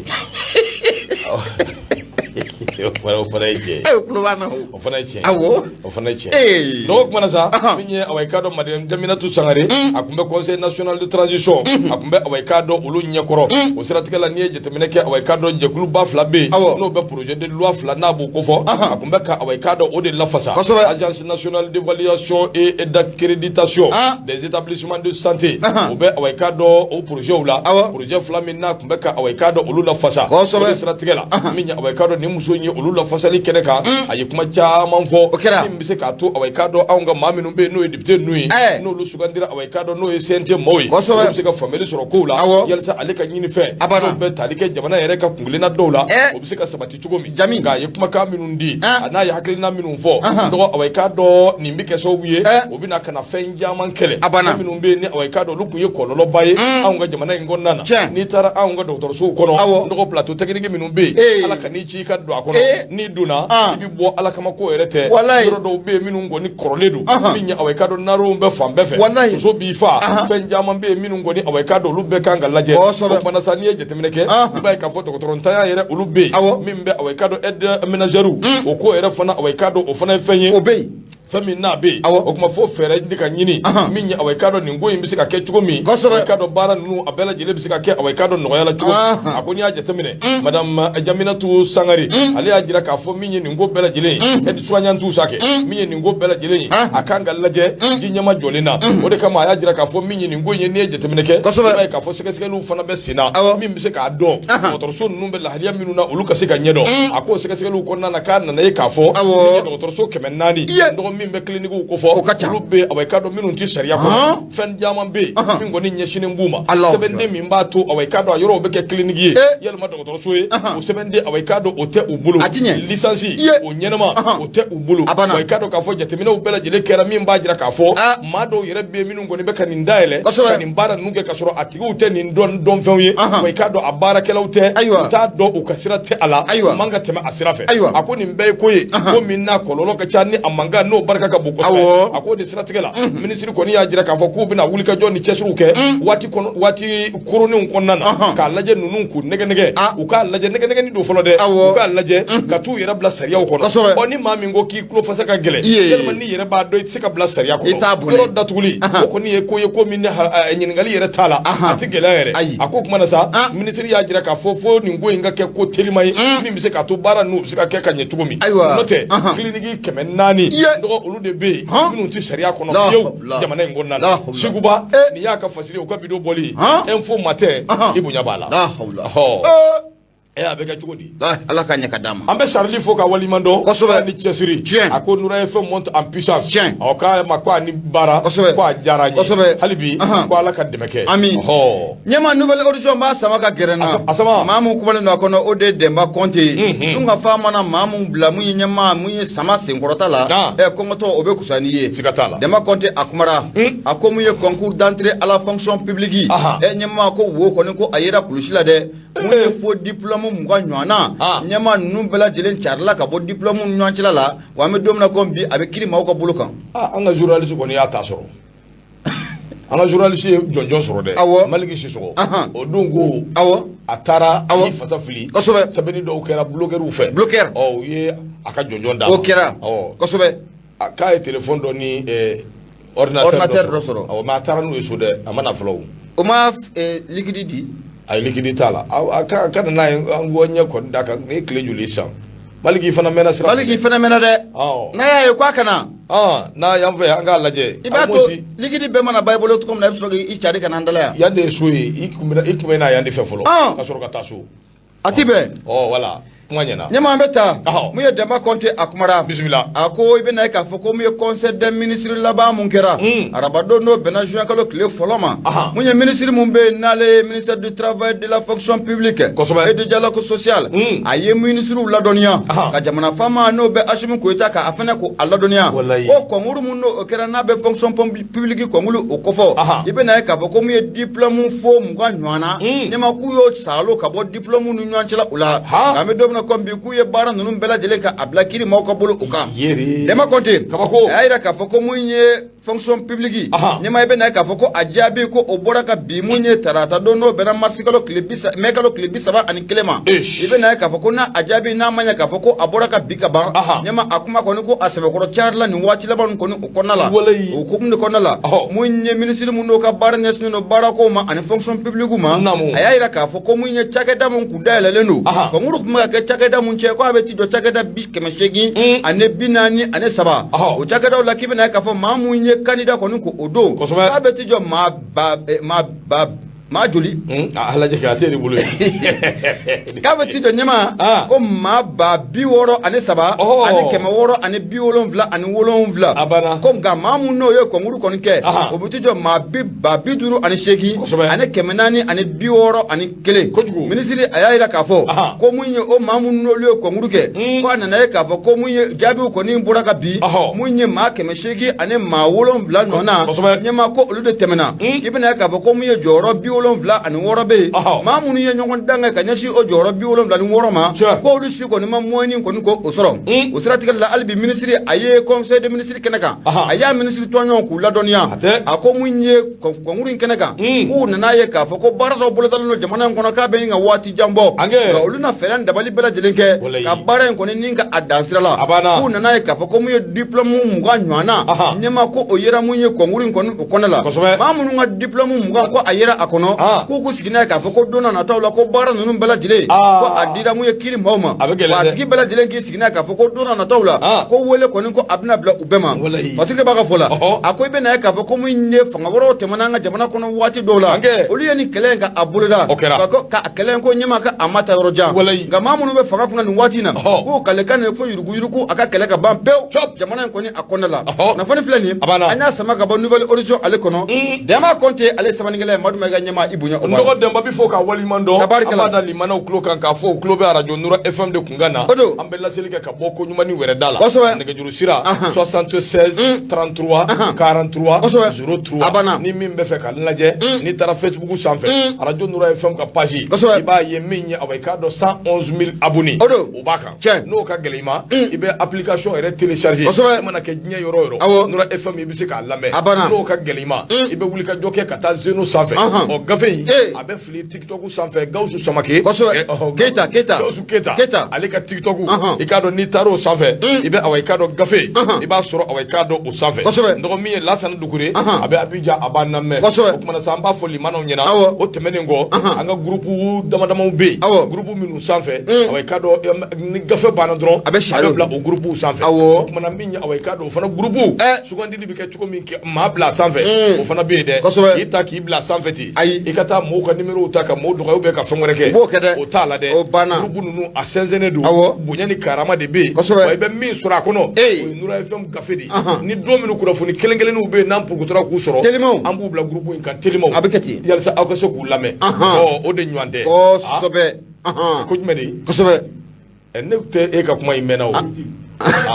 Speaker 1: donc mana sa minye awai kado madam Jaminatu Sangare akumbe conseil national de transition akumbe awai kado ulu nyekoro o siratikala nie jetemene ke awai kado jekulu ba flabe no be projet de loi fla na bu kofo akumbe ka awai kado o de la fasa agence nationale d'évaluation et d'accréditation des établissements de santé o be awai kado o projet ula projet flamina akumbe ka awai kado ulu la fasa o siratikala minye awai kado ni muso nyi ulu la fasali keneka ayi kuma chaman fo min bise ka to awai kado awnga maminu be no député nui no lu sugandira awai kado no sente moy bise ka family soro ko la yalsa alika nyini fe no be talike jamana yere ka kungulina dola o bise ka sabati chugumi ga yi kuma ka minu ndi ana ya haklina minu fo ndo awai kado ni mbike so wiye obina kana fe njaman kele minu be ni awai kado lu kuye kololo baye awnga jamana ngonna ni tara awnga docteur so kono ndo plateau technique minu be ala kanichi ka do akono ni donna i bi bɔ ala kama ko yɛrɛ tɛ yɔrɔ dɔw bɛ yen minnu kɔni kɔrɔlen don min ye awɔ i ka dɔn narow bɛ fan bɛɛ fɛ soso b'i fa fɛn caman bɛ yen minnu kɔni awɔ i ka dɔn olu bɛɛ kan ka lajɛ o kumana sa n'i ye jateminɛ kɛ i b'a ye k'a fɔ dɔgɔtɔrɔntanya yɛrɛ olu bɛ yen min bɛ awɔ i ka dɔn aide ménagère o ko yɛrɛ fana awɔ i ka dɔn o fana ye fɛn ye o bɛ yen fɛn min n'a bɛ yen o tuma fo fɛɛrɛ de ka ɲini min ye awɔ i ka dɔn nin ko in bɛ se ka kɛ cogo min awɔ i ka dɔn baara ninnu a bɛɛ lajɛlen bɛ se ka kɛ awɔ i ka dɔn nɔgɔya la cogo min a ko n'i y'a jateminɛ madame Jaminatu Sangare ale y'a jira k'a fɔ min ye nin ko bɛɛ lajɛlen ye aide soignante sakɛ min ye nin ko bɛɛ lajɛlen ye a kan ka lajɛ ji ɲɛma jɔlen na o de kama a y'a jira k'a fɔ min ye nin ko in ye n'i ye jateminɛ kɛ i b'a ye k'a fɔ sɛgɛsɛgɛliw fana bɛ sen na min bɛ se k'a dɔn dɔgɔtɔrɔso ninnu bɛ lahaliya minnu na olu ka se ka ɲɛdɔn a ko sɛgɛsɛgɛliw kɔnɔna na k'a nana ye k'a fɔ min ye dɔgɔtɔrɔso 400 dɔgɔ min bɛ clinique ko fɔ olu bɛ awɔ i ka dɔn minnu tɛ sariya kɔnɔ fɛn caman bɛ yen min kɔni ɲɛsinnen b'u ma sɛbɛnden min b'a to awɔ i ka dɔn a yɔrɔw bɛ kɛ clinique ye yalima dɔgɔtɔrɔso ye o sɛbɛnden awɔ i ka dɔn o tɛ u bolo licence o ɲɛnama o tɛ u bolo wa i ka dɔn k'a fɔ jateminɛw bɛɛ lajɛlen kɛra min b'a jira k'a fɔ maa dɔw yɛrɛ bɛ yen minnu kɔni bɛ ka nin dayɛlɛ ka nin baara ninnu kɛ ka sɔrɔ a tigiw tɛ nin dɔn fɛnw ye wa i ka dɔn a baarakɛlaw tɛ u t'a dɔn u ka sira tɛ a la a man ka tɛmɛ a sira fɛ a ko nin bɛɛ ye ko ye ko min n'a kɔlɔlɔ ka ca ni a man kan n'o barika ka bon kosɛbɛ a ko de siratigɛ la minisiri kɔni y'a jira k'a fɔ k'u bɛna wulikajɔ ni cɛsiriw kɛ waati koronenw kɔnɔna na k'a lajɛ ninnu k'u nɛgɛ u k'a lajɛ nɛgɛnɛgɛni don fɔlɔ dɛ u k'a lajɛ ka t'u yɛrɛ bila sariyaw kɔnɔ ɔ ni maa min ko k'i tulo fasa ka gɛlɛn yalima n'i yɛrɛ b'a dɔn i tɛ se ka bila sariya kɔnɔ yɔrɔ datuguli o kɔni ye ko ye ko min ɲininkali yɛrɛ t'a la a tɛ gɛlɛya yɛrɛ a ko kuma na sa minisiri y'a jira k'a fɔ fo nin ko in ka kɛ ko telima ye min bɛ se k'a to baara ninnu bɛ se ka kɛ ka ɲɛ cogo min n'o tɛ kiliniki 400 dɔgɔ olu de bɛ yen minnu tɛ sariya kɔnɔ fiyewu jamana in kɔnɔna na Seguba n'i y'a ka fasiri o ka bidon bɔli info matin i bonya b'a la a bɛ kɛ cogo di
Speaker 2: ala ka ɲɛ ka d'a ma
Speaker 1: an bɛ Charles fo ka waliman dɔn kosɛbɛ ni cɛsiri a ko Nura FM monte en puissance k'a ma ko a ni baara ko a diyara n ye hali bi ko ala ka dɛmɛ kɛ
Speaker 2: ami ɲɛma nouvelle audition b'a sama ka gɛrɛ n na maa mun kumalen don a kɔnɔ o de ye Demba Konte dun ka f'a mana maa mun bila mun ye ɲɛma mun ye sama senkɔrɔta la kɔngɔtɔ o bɛ kusa n'i ye
Speaker 1: siga t'a la
Speaker 2: Demba Konte a kumara a ko mun ye concours d'entrée à la fonction publique ɲɛma ko wo kɔni ko a yera kulusi la dɛ mun ye fo diplôme mugan ɲɔgɔnna ɲɛma ninnu bɛɛ lajɛlen carila ka bɔ diplôme ɲɔgɔn cɛla la wa an bɛ don min na komi bi a bɛ kiri maaw ka bolo kan
Speaker 1: an ka journaliste kɔni y'a ta sɔrɔ an ka journaliste ye jɔnjɔn sɔrɔ dɛ Maliki Sisɔgɔ o don ko a taara a y'i fasa fili kosɛbɛ sɛbɛnni dɔw kɛra bloqueurs fɛ u ye a ka jɔnjɔn d'a ma
Speaker 2: o kɛra kosɛbɛ
Speaker 1: k'a ye téléphone dɔ ni ordinateur dɔ sɔrɔ mais a taara n'u ye so dɛ a ma na fɔlɔ
Speaker 2: o ma liquide di
Speaker 1: a ye liquide t'a la a ka na n'a ye an ko ɲɛ kɔni d'a kan ni tile joli san Maliki fana mɛnna sira
Speaker 2: Maliki fana mɛnna dɛ n'a y'a ye k'a kana
Speaker 1: n'a y'an fɛ an k'a lajɛ
Speaker 2: i b'a to liquide bɛɛ mana ban i bolo cogo min na i bɛ sɔrɔ k'i cari ka na an dala yan
Speaker 1: yan de ye so ye i kun bɛ n'a yan de fɛ fɔlɔ ka sɔrɔ ka taa so
Speaker 2: a ti bɛn
Speaker 1: wala kuma ɲɛna
Speaker 2: ɲɛma an bɛ taa mun ye Demba Konte a kumara
Speaker 1: bisimila
Speaker 2: a ko i bɛna ye k'a fɔ ko mun ye conseil des ministres laban mun kɛra arabadon n'o bɛnna juin kalo tile fɔlɔ ma mun ye ministre mun bɛ yen n'ale ye ministère du travail de la fonction publique et du dialogue social a ye ministres ladɔnniya ka jamana faama n'o bɛ Asimu Koyita ka a fana ko a ladɔnniya o concours mun n'o kɛra n'a bɛ fonction publique concours o kɔfɔ i bɛna ye k'a fɔ ko mun ye diplôme fo mugan ɲɔgɔnna ɲɛma k'u y'o salo ka bɔ diplôme ni ɲɔgɔn cɛla u la an bɛ don min na komi bi k'u ye baara ninnu bɛɛ lajɛlen ka a bila kiri maaw ka bolo u kan Demba Konte a y'a yira k'a fɔ ko mun ye fonction publique ɲɛma i bɛna ye k'a fɔ ko a jaabi ko o bɔra ka bi mun ye tarata don n'o bɛnna mars kalo mai kalo tile 31 ma i bɛna ye k'a fɔ ko n'a a jaabi n'a ma ɲɛ k'a fɔ ko a bɔra ka bi ka ban ɲɛma a kuma kɔni ko a sɛbɛkɔrɔ carila nin waati laban kɔni o kɔnɔna la o hukumu de kɔnɔna la mun ye ministre mun n'o ka baara ɲɛsinnen don baarako ma ani fonction publique ma a y'a yira k'a fɔ ko mun ye cakɛda mun kun dayɛlɛlen don concours kun bɛ ka kɛ cakɛda mun cɛ ko a bɛ ti jɔ cakɛda 880 ani 43 o cakɛdaw la k'i bɛna ye k'a fɔ maa mun ye candidat kɔni ko o don k'a bɛ ti jɔ maa joli
Speaker 1: lajɛ kɛ a tɛ de bolo
Speaker 2: k'a bɛ ti jɔ ɲɛma ko maa 63 ani 600 ani 777 ani 7 ko nka maa mun n'o ye concours kɔni kɛ o bɛ ti jɔ maa 58 ani 8 ani 400 ani 61 ani 1 minisiri a y'a yira k'a fɔ ko mun ye o maa mun n'olu ye concours kɛ ko a nana ye k'a fɔ ko mun ye jaabiw kɔni bɔra ka bi mun ye maa 800 ani maa 7 ɲɔgɔnna ɲɛma ko olu de tɛmɛna i bɛna ye k'a fɔ ko mun ye jɔyɔrɔ wolonfila ani wɔɔrɔ bɛ yen maa minnu ye ɲɔgɔn danga ka ɲɛsin o jɔyɔrɔ 76 ma ko olu si kɔni ma moyen kɔni ko o sɔrɔ o siratigɛ la hali bi minisiri a ye conseil de ministre kɛnɛ kan a y'a minisiri tɔnɲɔgɔn k'u ladɔnniya a ko mun ye kɔnkuru in kɛnɛ kan k'u nana ye k'a fɔ ko baara dɔ bolodalen don jamana in kɔnɔ k'a bɛ ɲini ka waati jan bɔ nka olu na fɛɛrɛ dabali bɛɛ lajɛlen kɛ ka baara in kɔni ni ka a dan sira la k'u nana ye k'a fɔ ko mun ye diplôme 20 ɲɔgɔnna ɲɛma ko o yera mun ye kɔnkuru in kɔni o kɔnɔ la maa minnu ka diplôme 20 ko a yera a kɔnɔ k'u k'u sigi n'a ye k'a fɔ ko don na nataw la ko baara ninnu bɛɛ lajɛlen ko a dira mun ye kiiri maaw ma wa a tigi bɛɛ lajɛlen k'i sigi n'a ye k'a fɔ ko don na nataw la ko wele kɔni ko a bɛna bila u bɛɛ ma Patrik b'a ka fɔ la a ko i bɛ na ye k'a fɔ ko mun ye fanga wɛrɛw tɛmɛna an ka jamana kɔnɔ waati dɔw la olu ye nin kɛlɛ in ka a boloda ka kɛlɛ in ko ɲɛma ka a ma ta yɔrɔ jan nka maa minnu bɛ fanga kunna nin waati in na k'o kale kan fo yuruguyurugu a ka kɛlɛ ka ban pewu jamana in kɔni a kɔnɔ la nafani filɛ nin an y'a sama ka bɔ nouvelle horizon ale kɔnɔ Dɛma Kɔnte ale sɛbɛnnikɛla ye Madu Mayiga ɲɛma i bonya o ma
Speaker 1: nɔgɔ Dɛma bi fɔ ka waliɲuman dɔn an b'a da limanaw tulo kan k'a fɔ o tulo bɛ radio Nura FM de kunkan na an bɛ laseli kɛ ka bɔ ko ɲuman ni wɛrɛ da la nɛgɛjuru sira 76 33 43 03 ni min bɛ fɛ ka lajɛ n'i taara Facebook sanfɛ radio Nura FM ka page i b'a ye min ye awɔ i k'a dɔn 111 000 abonnés o b'a kan n'o ka gɛlɛn i ma i bɛ application yɛrɛ télécharger i mana kɛ diɲɛ yɔrɔ o yɔrɔ Nura FM i bɛ se k'a lamɛn n'o ka gɛlɛn i ma i bɛ wuli ka jɔ kɛ ka taa Zeno sanfɛ ɔ gafe in a bɛ fili TikTok sanfɛ Gawusu Samake Gawusu Keyita ale ka TikTok i k'a dɔn n'i taara o sanfɛ i bɛ awɔ i k'a dɔn gafe i b'a sɔrɔ awɔ i k'a dɔn o sanfɛ nɔgɔ min ye Lasana Dukure a bɛ Abidjan a b'a lamɛn o tumana sa an b'a fɔ limanaw ɲɛna o tɛmɛnen kɔ an ka groupe damadamaw bɛ yen groupe minnu sanfɛ awɔ i k'a dɔn ni gafe banna dɔrɔn a bɛ bila o groupe sanfɛ o tumana min ye awɔ i k'a dɔn o fana groupe sugandili bɛ kɛ cogo min kɛ maa bila sanfɛ o fana bɛ yen dɛ i ta k'i bila sanfɛ ten i ka taa mɔgɔw ka numéro ta ka mɔgɔw dɔgɔya ou bien ka fɛn wɛrɛ kɛ o t'a la dɛ groupe ninnu a sɛnsɛnnen don bonya ni karama de bɛ yen wa i bɛ min sɔrɔ a kɔnɔ o ye Nura FM gafe de ye ni don minnu kunnafoni kelen kelenninw bɛ yen n'an purukutɔra k'u sɔrɔ an b'u bila groupe in kan telimaw yalisa aw ka se k'u lamɛn o de ɲɔgɔn tɛ ko jumɛn de kosɛbɛ ne tɛ e ka kuma in mɛnna o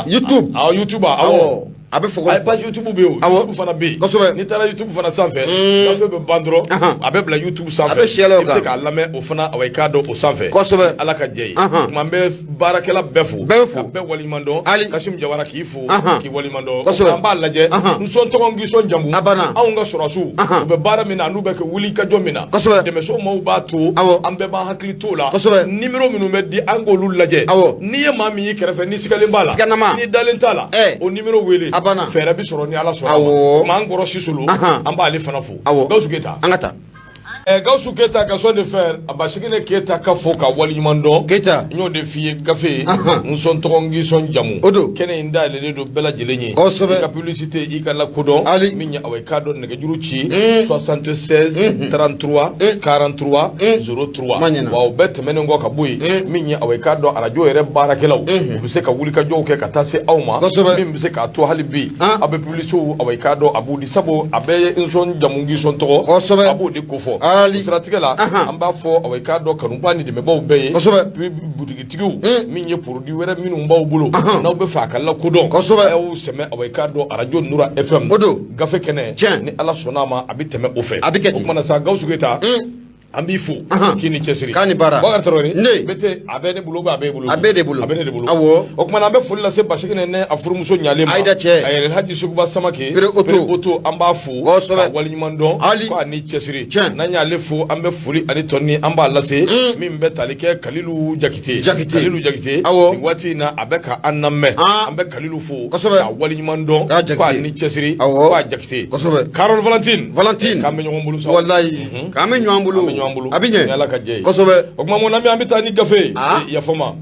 Speaker 1: YouTube YouTube awɔ a bɛ fɔ ko page YouTube bɛ yen o YouTube fana bɛ yen kosɛbɛ n'i taara YouTube fana sanfɛ gafe bɛ ban dɔrɔn a bɛ bila YouTube sanfɛ i bɛ se k'a lamɛn o fana awɔ i k'a dɔn o sanfɛ kosɛbɛ Ala ka jɛ ye tuma n bɛ baarakɛla bɛɛ fo ka bɛɛ waliɲuman dɔn Kasimu Jawara k'i fo k'i waliɲuman dɔn kosɛbɛ an b'a lajɛ nsɔn tɔgɔ ngisɔn jamu anw ka sɔrɔsiw u bɛ baara min na n'u bɛ kɛ wulikajɔ min na kosɛbɛ dɛmɛso maaw b'a to an bɛɛ b'an hakili t'o la kosɛbɛ numéro minnu bɛ di an k'olu lajɛ n'i ye maa min y'i kɛrɛfɛ ni sigalen b'a la n'i dalen t'a la o numéro wele fɛɛrɛ bi sɔrɔ ni Ala sɔnna a ma maa nkɔrɔ Sisolo an b'ale fana fo Gawusu Keyita an ka taa Gawusu Keyita ka sɔn de fɛ Abasegene Keyita ka fɔ ka waliɲuman dɔn n y'o de f'i ye gafe nsɔn tɔgɔ ngisɔn jamu kɛnɛ in dayɛlɛlen don bɛɛ lajɛlen ye i ka publicité i ka lakodɔn min ye awɔ i k'a dɔn nɛgɛjuru ci 76 33 43 03 wa o bɛɛ tɛmɛnen kɔ ka bɔ yen min ye awɔ i k'a dɔn radio yɛrɛ baarakɛlaw u bɛ se ka wulikajɔw kɛ ka taa se aw ma min bɛ se k'a to hali bi a bɛ publicité awɔ i k'a dɔn a b'u di sabu a bɛɛ ye nsɔn jamu ngisɔn tɔgɔ a b'o de kofɔ siratigɛ la an b'a fɔ awɔ i k'a dɔn kanuba ni dɛmɛbaaw bɛɛ ye butigitigiw min ye produit wɛrɛ minnu b'aw bolo n'aw bɛ fɛ a ka lakodɔn a y'aw sɛmɛ awɔ i k'a dɔn radio Nura FM gafe kɛnɛ ni Ala sɔnna a ma a bɛ tɛmɛ o fɛ o tumana sa Gawusu Keyita an b'i fo k'i ni cɛsiri k'a ni baara Bakari Tarawele bete a bɛ ne bolo a bɛ bolo a bɛ de bolo awɔ o kumana an bɛ foli lase Basegene ne a furumuso ɲalen ma Ayida cɛ a yɛrɛ Haji Seguba Samake Pere Oto an b'a fo ka waliɲuman dɔn k'a ni cɛsiri n'an y'ale fo an bɛ foli ani tɔni an b'a lase min bɛ tali kɛ Kalilu Jakite nin waati in na a bɛ ka an lamɛn an bɛ Kalilu fo ka waliɲuman dɔn k'a ni cɛsiri k'a Jakite Karol Valentine k'an bɛ ɲɔgɔn bolo sa wallahi k'an bɛ ɲɔgɔn bolo a bɛ ɲɛ Ala ka jɛ ye kosɛbɛ o tuma mun na an bɛ taa ni gafe yafama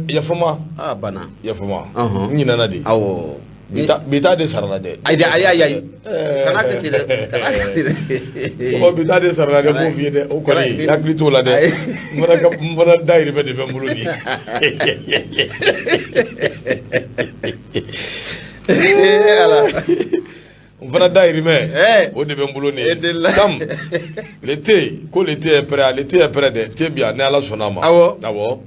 Speaker 1: yafama bana yafama n ɲinɛna de awɔ bi taa de sarala dɛ ayi kana kɛ ten dɛ kana kɛ ten dɛ bi taa de sarala dɛ k'o f'i ye dɛ o kɔni hakili t'o la dɛ n fana dayirimɛ de bɛ n bolo nin Ala n fana dayirimɛ o de bɛ n bolo nin ye kam l'été ko l'été est prêt dɛ t'es bien ni Ala sɔnna a ma awɔ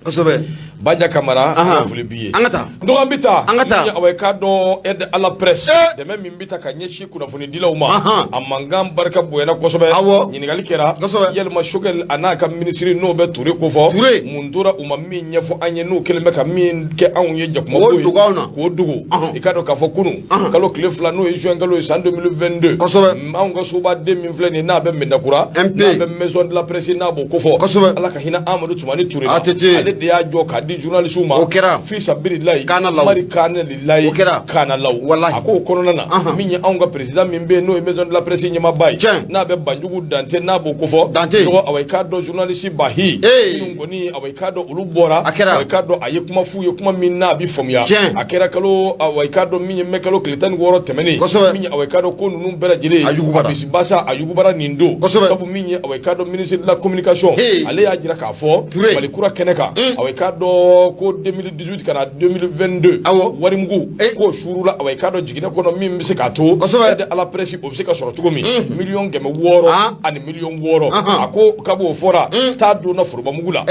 Speaker 2: kosɛbɛ
Speaker 1: Banja Kamara foli biye
Speaker 2: angata
Speaker 1: ndo ambita
Speaker 2: angata
Speaker 1: away kado aide à la presse de même mbita ka nyeshi kuna foni dilaw ma amangam barka boyana kosɛbɛ ɲininkali kɛra yelma shogel anaka ministry no be touré ko fɔ mundura uma min ɲɛfɔ an ye n'o kelen bɛ ka min kɛ anw ye jakuma ko ko dugu i ka dɔn k'a fɔ kunu kalo tile fila n'o ye juin kalo ye san 2022 anw ka soba den min filɛ nin n'a bɛ Mbendakura n'a bɛ maison de la presse n'a b'o ko fɔ ala ka hinɛ Amadu Tumani Ture ale de y'a jɔ ka di journaliste ma fi sabirilayi mari kana lilayi kana law a ko kɔnɔna na min ye anw ka président min bɛ n'o ye maison de la presse ɲɛmaaba ye n'a bɛ Banjugu Dante n'a b'o ko fɔ dɔgɔ away k'a dɔn journaliste bahi minnu kɔni away k'a dɔn olu bɔra away k'a dɔn a ye kuma f'u ye kuma min n'a bi faamuya a kɛra kalo away k'a dɔn min ye mɛ kalo tile 16 tɛmɛnen min ye away k'a dɔn ko ninnu bɛɛ lajɛlen a bisibasa a yugubara nin don sabu min ye away k'a dɔn ministre de la communication ale y'a jira k'a fɔ Malikura kɛnɛ kan away k'a dɔn ko 2018 kana 2022 warimugu ko surula away k'a dɔn jiginɛ kɔnɔ min bɛ se k'a to aide à la presse o bɛ se ka sɔrɔ cogo min miliyɔn 600 ani miliyɔn 600 a ko kab'o fɔra t'a donna forobamugu la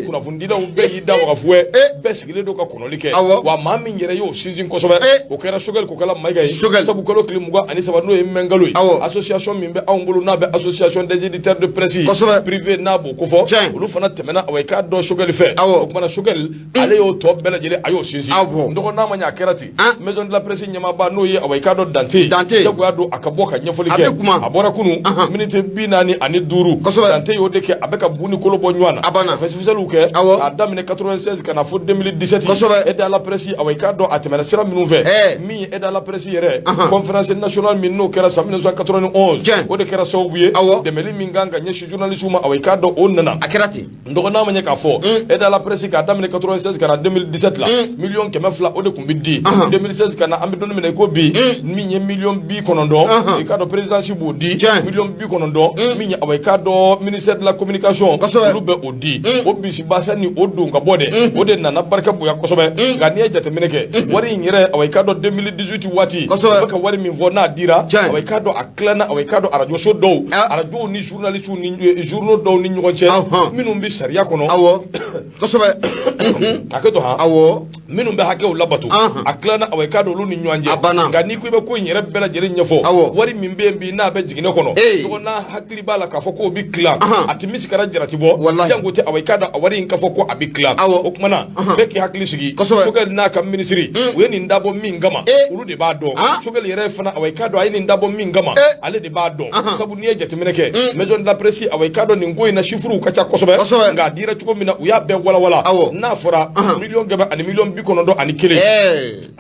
Speaker 1: kunnafonidilaw bɛɛ y'i da waga fuyɛ bɛɛ sigilen don ka kɔnɔli kɛ wa maa min yɛrɛ y'o sinsin kosɛbɛ o kɛra Sogɛl Kokala Mayiga ye sabu kalo tile 23 n'o ye Mɛnkalo ye association min bɛ anw bolo n'a bɛ association des éditeurs de presse privé n'a b'o ko fɔ olu fana tɛmɛna away k'a dɔn Sogɛl fɛ o kumana Sogɛl ale y'o tɔ bɛɛ lajɛlen a y'o sinsin n dɔgɔ n'a ma ɲɛ a kɛra ten maison de la presse ɲɛmaaba n'o ye away k'a dɔn Dante jagoya don a ka bɔ ka ɲɛfɔli kɛ a bɔra kunu minute 45 Dante y'o de kɛ a bɛ ka bu ni kolo bɔ ɲɔgɔn na fɛsifisɛliw kɛ k'a daminɛ 96 ka na fo 2017 aide à la presse away k'a dɔn a tɛmɛna sira minnu fɛ min ye aide à la presse yɛrɛ conférence nationale min n'o kɛra san 1991 o de kɛra sababu ye dɛmɛli min kan ka ɲɛsin journaliste ma away k'a dɔn o nana a kɛra ten n dɔgɔ n'a ma ɲɛ k'a fɔ aide à la presse k'a daminɛ 96 ka na 2017 la miliyɔn 200 o de tun bɛ di 2016 ka na an bɛ don min na i ko bi min ye miliyɔn 90 i k'a dɔn présidence b'o di miliyɔn 90 min ye away k'a dɔn ministère de la communication olu bɛ o di o bisibasa ni o don ka bɔ dɛ o de nana barika bonya kosɛbɛ nka n'i ye jateminɛ kɛ wari in yɛrɛ away k'a dɔn 2018 waati u bɛ ka wari min fɔ n'a dira away k'a dɔn a tilanna away k'a dɔn arajo so dɔw arajow ni journalistes ni journaux dɔw ni ɲɔgɔn cɛ minnu bɛ sariya kɔnɔ kosɛbɛ a kɛ to han minnu bɛ hakɛw labato a tilanna away k'a dɔn olu ni ɲɔgɔn cɛ nka n'i ko i bɛ ko in yɛrɛ bɛɛ lajɛlen ɲɛfɔ wari min bɛ yen bi n'a bɛ jiginɛ kɔnɔ dɔgɔ n'a hakili b'a la k'a fɔ k'o bɛ tilan a tɛ misi kɛra jarati bɔ jango tɛ away k'a dɔn a wari in k'a fɔ ko a bɛ tilan o kumana bɛɛ k'i hakili sigi Sogɛl n'a ka ministre u ye nin dabɔ min kama olu de b'a dɔn Sogɛl yɛrɛ fana away k'a dɔn a ye nin dabɔ min kama ale de b'a dɔn sabu n'i ye jateminɛ kɛ maison de la presse away k'a dɔn nin ko in na chiffres ka ca kosɛbɛ nka a dira cogo min na u y'a bɛɛ walawala n'a fɔra miliyɔn 100 ani miliyɔn 91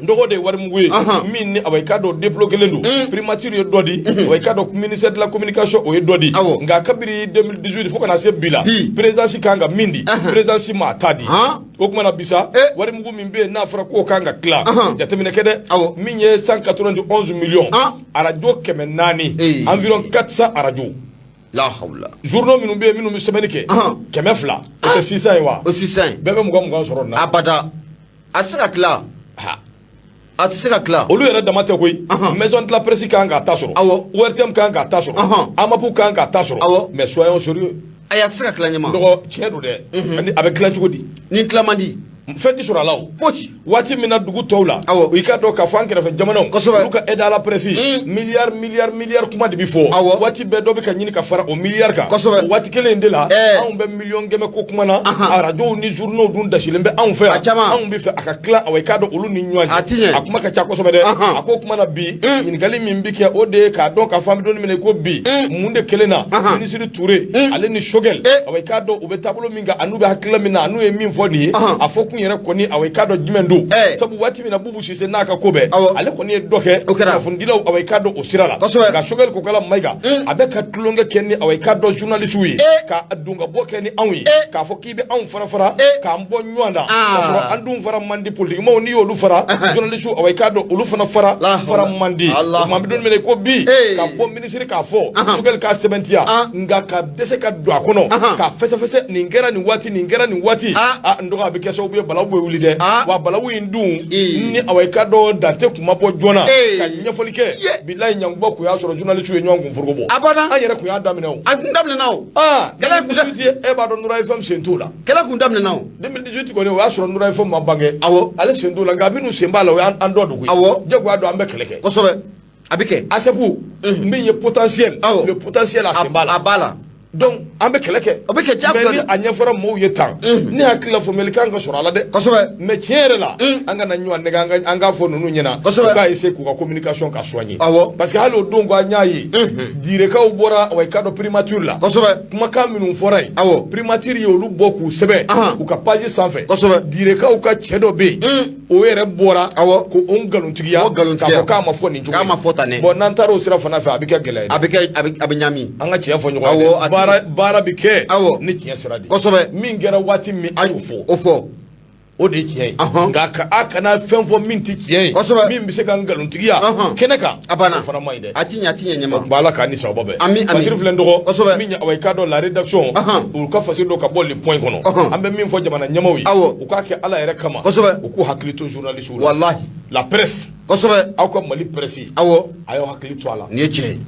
Speaker 1: n dɔgɔ de ye warimugu ye min ni away k'a dɔn débloquelen don primature ye dɔ di away k'a dɔn ministère de la communication o ye dɔ di nka kabiri 2018 fo kana se bi la présidence kan ka min di présidence ma a t'a di o kumana bisa warimugu min bɛ yen n'a fɔra k'o kan ka tila jateminɛ kɛ dɛ min ye 191 millions arajo 400 environ 400 arajo journaux minnu bɛ yen minnu bɛ sɛbɛnni kɛ 200 o tɛ 600 ye wa o 600 bɛɛ bɛ 20 sɔrɔ nin na abada a tɛ se ka tila a tɛ se ka tila olu yɛrɛ dama tɛ koyi maison de la presse kan k'a ta sɔrɔ ORTM kan k'a ta sɔrɔ AMAPU kan k'a ta sɔrɔ mais soyons sérieux a tɛ se ka tila ɲɛma dɔgɔ tiɲɛ don dɛ a bɛ tila cogo di ni tila man di fɛn tɛ sɔrɔ a la o foyi waati min na dugu tɔw la o i ka dɔn k'a fɔ an kɛrɛfɛ jamanaw olu ka aide à la presse miliyari kuma de bɛ fɔ waati bɛɛ dɔ bɛ ka ɲini ka fara o miliyari kan o waati kelen de la anw bɛ miliyɔn 100 ko kuma na arajow ni journaux dun dasilen bɛ anw fɛ yan anw bɛ fɛ a ka tila away k'a dɔn olu ni ɲɔgɔn cɛ a kuma ka ca kosɛbɛ dɛ a ko kuma na bi ɲininkali min bɛ kɛ o de ye k'a dɔn k'a fɔ an bɛ don min na ko bi mun de kelen na ministre Ture ale ni Sogɛl away k'a dɔn u bɛ taabolo min kan a n'u bɛ hakilila min na a n'u ye min fɔ nin ye a fɔ kun yɛrɛ kɔni away k'a dɔn jumɛn don sabu waati min na Bubu Sise n'a ka ko bɛɛ ale kɔni ye dɔ kɛ kunnafonidilaw away k'a dɔn o sira la nka Sogɛl Kokala Mayiga a bɛ ka tulonkɛ kɛ ni away k'a dɔn journalistes ye ka don ka bɔ kɛ ni anw ye k'a fɔ k'i bɛ anw fara k'an bɔ ɲɔgɔn na k'a sɔrɔ an dun fara man di politikimɔgɔw n'i y'olu fara journalistes away k'a dɔn olu fana fara man di o tuma an bɛ don min na ko bi ka bɔ ministre k'a fɔ Sogɛl k'a sɛbɛntiya nka ka dɛsɛ ka don a kɔnɔ k'a fɛsɛfɛsɛ nin kɛra nin waati n dɔgɔ a bɛ kɛ sababu ye balawu bɛ wuli dɛ wa balawu sababu in dun ni awai ka dɔ dante kuma bɔ joona ka ɲɛfɔli kɛ bilayi ɲangubɔ kun y'a sɔrɔ journaliste ye ɲɔgɔn kun furuko bɔ
Speaker 2: abada
Speaker 1: an yɛrɛ kun y'a daminɛ o
Speaker 2: a kun daminɛna o
Speaker 1: kɛlɛ kun tɛ e b'a dɔn Nura FM sen t'o la
Speaker 2: kɛlɛ kun daminɛna o
Speaker 1: 2018 kɔni o y'a sɔrɔ Nura FM ma bange
Speaker 2: awɔ
Speaker 1: ale sen t'o la nka minnu sen b'a la o y'an dɔ dogo
Speaker 2: awɔ
Speaker 1: jagoya don an bɛ kɛlɛ kɛ
Speaker 2: kosɛbɛ a bɛ kɛ
Speaker 1: ASEPU min ye potentiel le potentiel a sen b'a la
Speaker 2: a b'a la
Speaker 1: donc an bɛ kɛlɛ kɛ
Speaker 2: o bɛ kɛ jagoya
Speaker 1: mais ni a ɲɛfɔra mɔgɔw ye tan ne hakili la faamuyali kan ka sɔrɔ a la dɛ
Speaker 2: kosɛbɛ
Speaker 1: mais tiɲɛ yɛrɛ la an kana ɲɔgɔn nɛgɛ an k'a fɔ ninnu ɲɛna
Speaker 2: kosɛbɛ
Speaker 1: k'a essayer k'u ka communication ka soigner
Speaker 2: awɔ
Speaker 1: parce que hali o don ko an y'a ye direkaw bɔra wa i ka dɔn primature la
Speaker 2: kosɛbɛ
Speaker 1: kumakan minnu fɔra yen
Speaker 2: awɔ
Speaker 1: primature ye olu bɔ k'u sɛbɛn u ka page sanfɛ
Speaker 2: kosɛbɛ
Speaker 1: direkaw ka cɛ dɔ bɛ yen o yɛrɛ bɔra
Speaker 2: awɔ
Speaker 1: ko o nkalontigiya k'a fɔ k'a ma fɔ nin cogo
Speaker 2: k'a ma fɔ tan dɛ
Speaker 1: bon n'an taara o sira fana fɛ a bɛ kɛ gɛlɛya
Speaker 2: a bɛ ɲami
Speaker 1: an ka tiɲɛ fɔ ɲɔgɔn ye baara bɛ kɛ ni tiɲɛ sira de
Speaker 2: kosɛbɛ
Speaker 1: min kɛra waati min a y'o fɔ
Speaker 2: o fɔ
Speaker 1: o de ye tiɲɛ ye nka a kana fɛn fɔ min tɛ tiɲɛ ye
Speaker 2: kosɛbɛ
Speaker 1: min bɛ se ka nkalontigiya kɛnɛ kan
Speaker 2: a banna
Speaker 1: o fana ma ɲi dɛ
Speaker 2: a ti ɲɛ ɲɛma
Speaker 1: bon Ala k'a ni sababa bɛɛ
Speaker 2: ami
Speaker 1: Basiru filɛ n dɔgɔ
Speaker 2: kosɛbɛ
Speaker 1: min awɔ i k'a dɔn la rédaction u ka fasile dɔ ka bɔ le point kɔnɔ an bɛ min fɔ jamana ɲɛmaaw ye u k'a kɛ Ala yɛrɛ kama
Speaker 2: kosɛbɛ
Speaker 1: u k'u hakili to journalistes la
Speaker 2: walahi
Speaker 1: la presse
Speaker 2: kosɛbɛ
Speaker 1: aw ka Mali presse
Speaker 2: awɔ
Speaker 1: a y'aw hakili to a la
Speaker 2: nin ye tiɲɛ ye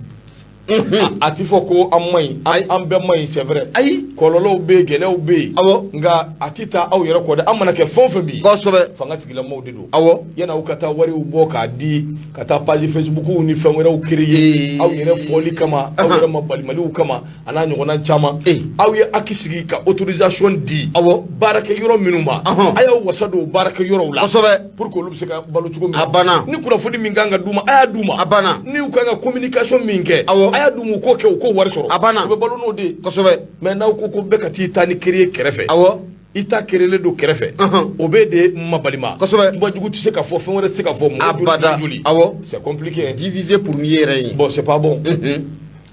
Speaker 1: a ti fɔ ko an ma ɲi an bɛɛ ma ɲi c'est vrai
Speaker 2: ayi
Speaker 1: kɔlɔlɔw bɛ yen gɛlɛyaw bɛ yen
Speaker 2: awɔ
Speaker 1: nka a ti taa aw yɛrɛ kɔ dɛ an mana kɛ fɛn o fɛn bi
Speaker 2: kosɛbɛ
Speaker 1: fanga tigilamɔgɔw de don
Speaker 2: awɔ
Speaker 1: yanni aw ka taa wariw bɔ k'a di ka taa page facebookiw ni fɛn wɛrɛw créer aw yɛrɛ fɔli kama aw yɛrɛ ma balimaliw kama a n'a ɲɔgɔnna caman aw ye haki sigi ka autorisation di
Speaker 2: awɔ
Speaker 1: baarakɛ yɔrɔ minnu ma a y'aw wasa don baarakɛ yɔrɔw la
Speaker 2: kosɛbɛ
Speaker 1: pour que olu bɛ se ka balo cogo min
Speaker 2: a banna
Speaker 1: ni kunnafoni min kan ka d'u ma a y'a d'u ma
Speaker 2: a banna
Speaker 1: ni u kan ka communication min kɛ
Speaker 2: awɔ
Speaker 1: a y'a d'u ma u k'o kɛ u k'o wari sɔrɔ
Speaker 2: a banna
Speaker 1: u bɛ balo n'o de ye
Speaker 2: kosɛbɛ
Speaker 1: mais n'aw ko bɛɛ ka t'i ta ni kere ye kɛrɛfɛ
Speaker 2: awɔ
Speaker 1: i ta kerelen don kɛrɛfɛ o bɛ de ma balima
Speaker 2: kosɛbɛ
Speaker 1: bajugu tɛ se ka fɔ fɛn wɛrɛ tɛ se ka fɔ
Speaker 2: abada
Speaker 1: joli
Speaker 2: awɔ
Speaker 1: c'est compliqué
Speaker 2: diviser pour mieux régner
Speaker 1: bon c'est pas bon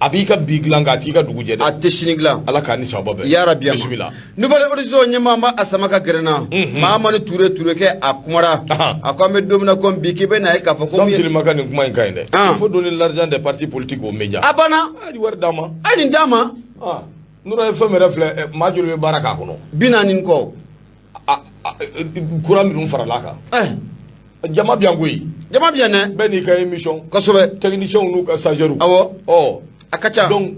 Speaker 1: a b'i ka bi dilan k'a t'i ka dugu jɛ dɛ
Speaker 2: a tɛ sini dilan
Speaker 1: Ala k'a ni sababa bɛɛ
Speaker 2: yarabi
Speaker 1: bisimila
Speaker 2: nouvelle horizon ɲɛmaaba Asamaka gɛrɛnna Mahamani Ture kɛ a kumara a ko an bɛ don min na komi bi k'i bɛ na ye k'a fɔ ko
Speaker 1: Samsilima ka nin kuma in ka ɲi dɛ il faut donner l'argent des partis politiques aux médias
Speaker 2: a banna
Speaker 1: a di wari d'a ma
Speaker 2: a nin d'a ma
Speaker 1: Nura ye fɛn min yɛrɛ filɛ maa joli bɛ baara k'a kɔnɔ
Speaker 2: 40 kɔ
Speaker 1: courant minnu farala kan jama bɛ yan koyi
Speaker 2: jama bɛ yan dɛ
Speaker 1: bɛɛ n'i ka émission
Speaker 2: kosɛbɛ
Speaker 1: techniciens n'u ka stagiaires
Speaker 2: awɔ a ka ca
Speaker 1: donc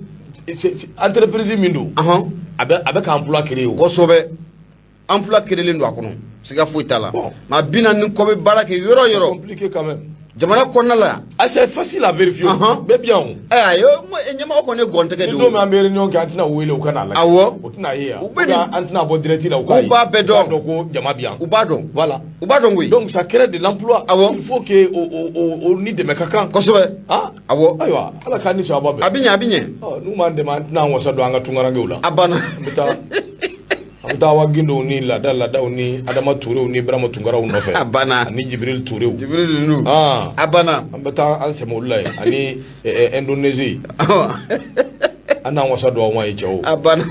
Speaker 1: entreprise min don a bɛ ka emploi créer o
Speaker 2: kosɛbɛ emploi créelen don a kɔnɔ siga foyi t'a la maa 40 kɔ bɛ baara kɛ yɔrɔ yɔrɔ
Speaker 1: compliqué quand même
Speaker 2: jamana kɔnɔna la
Speaker 1: c'est facile à vérifier bɛɛ bi yan o
Speaker 2: ayo ɲɛmɔgɔ kɔni ye gɔntɛgɛ
Speaker 1: don min an bɛ réunion kɛ an tɛna wele u ka n'a lajɛ
Speaker 2: awɔ
Speaker 1: o tɛna ye yan
Speaker 2: u bɛ nin
Speaker 1: an tɛna bɔ direct la u k'a ye
Speaker 2: u b'a bɛɛ dɔn
Speaker 1: ko jama bi yan
Speaker 2: u b'a dɔn
Speaker 1: voilà
Speaker 2: u b'a dɔn koyi
Speaker 1: donc ça crée de l'emploi
Speaker 2: awɔ
Speaker 1: il faut que o ni dɛmɛ ka kan
Speaker 2: kosɛbɛ awɔ
Speaker 1: ayiwa Ala k'a ni sababa bɛɛ
Speaker 2: a bɛ ɲɛ a bɛ ɲɛ
Speaker 1: n'u m'an dɛmɛ an tɛna an wasa don an ka tunkarankew la
Speaker 2: a banna
Speaker 1: an bɛ taa Awa Gindow ni Ladaw ni Adama Turew ni Ibrahima Tunkaraw nɔfɛ
Speaker 2: a banna
Speaker 1: ani Jibril Turew
Speaker 2: a banna
Speaker 1: an bɛ taa an sɛmɛ olu la yen ani Indonésie an n'an wasa don aw ma ye cɛw
Speaker 2: a banna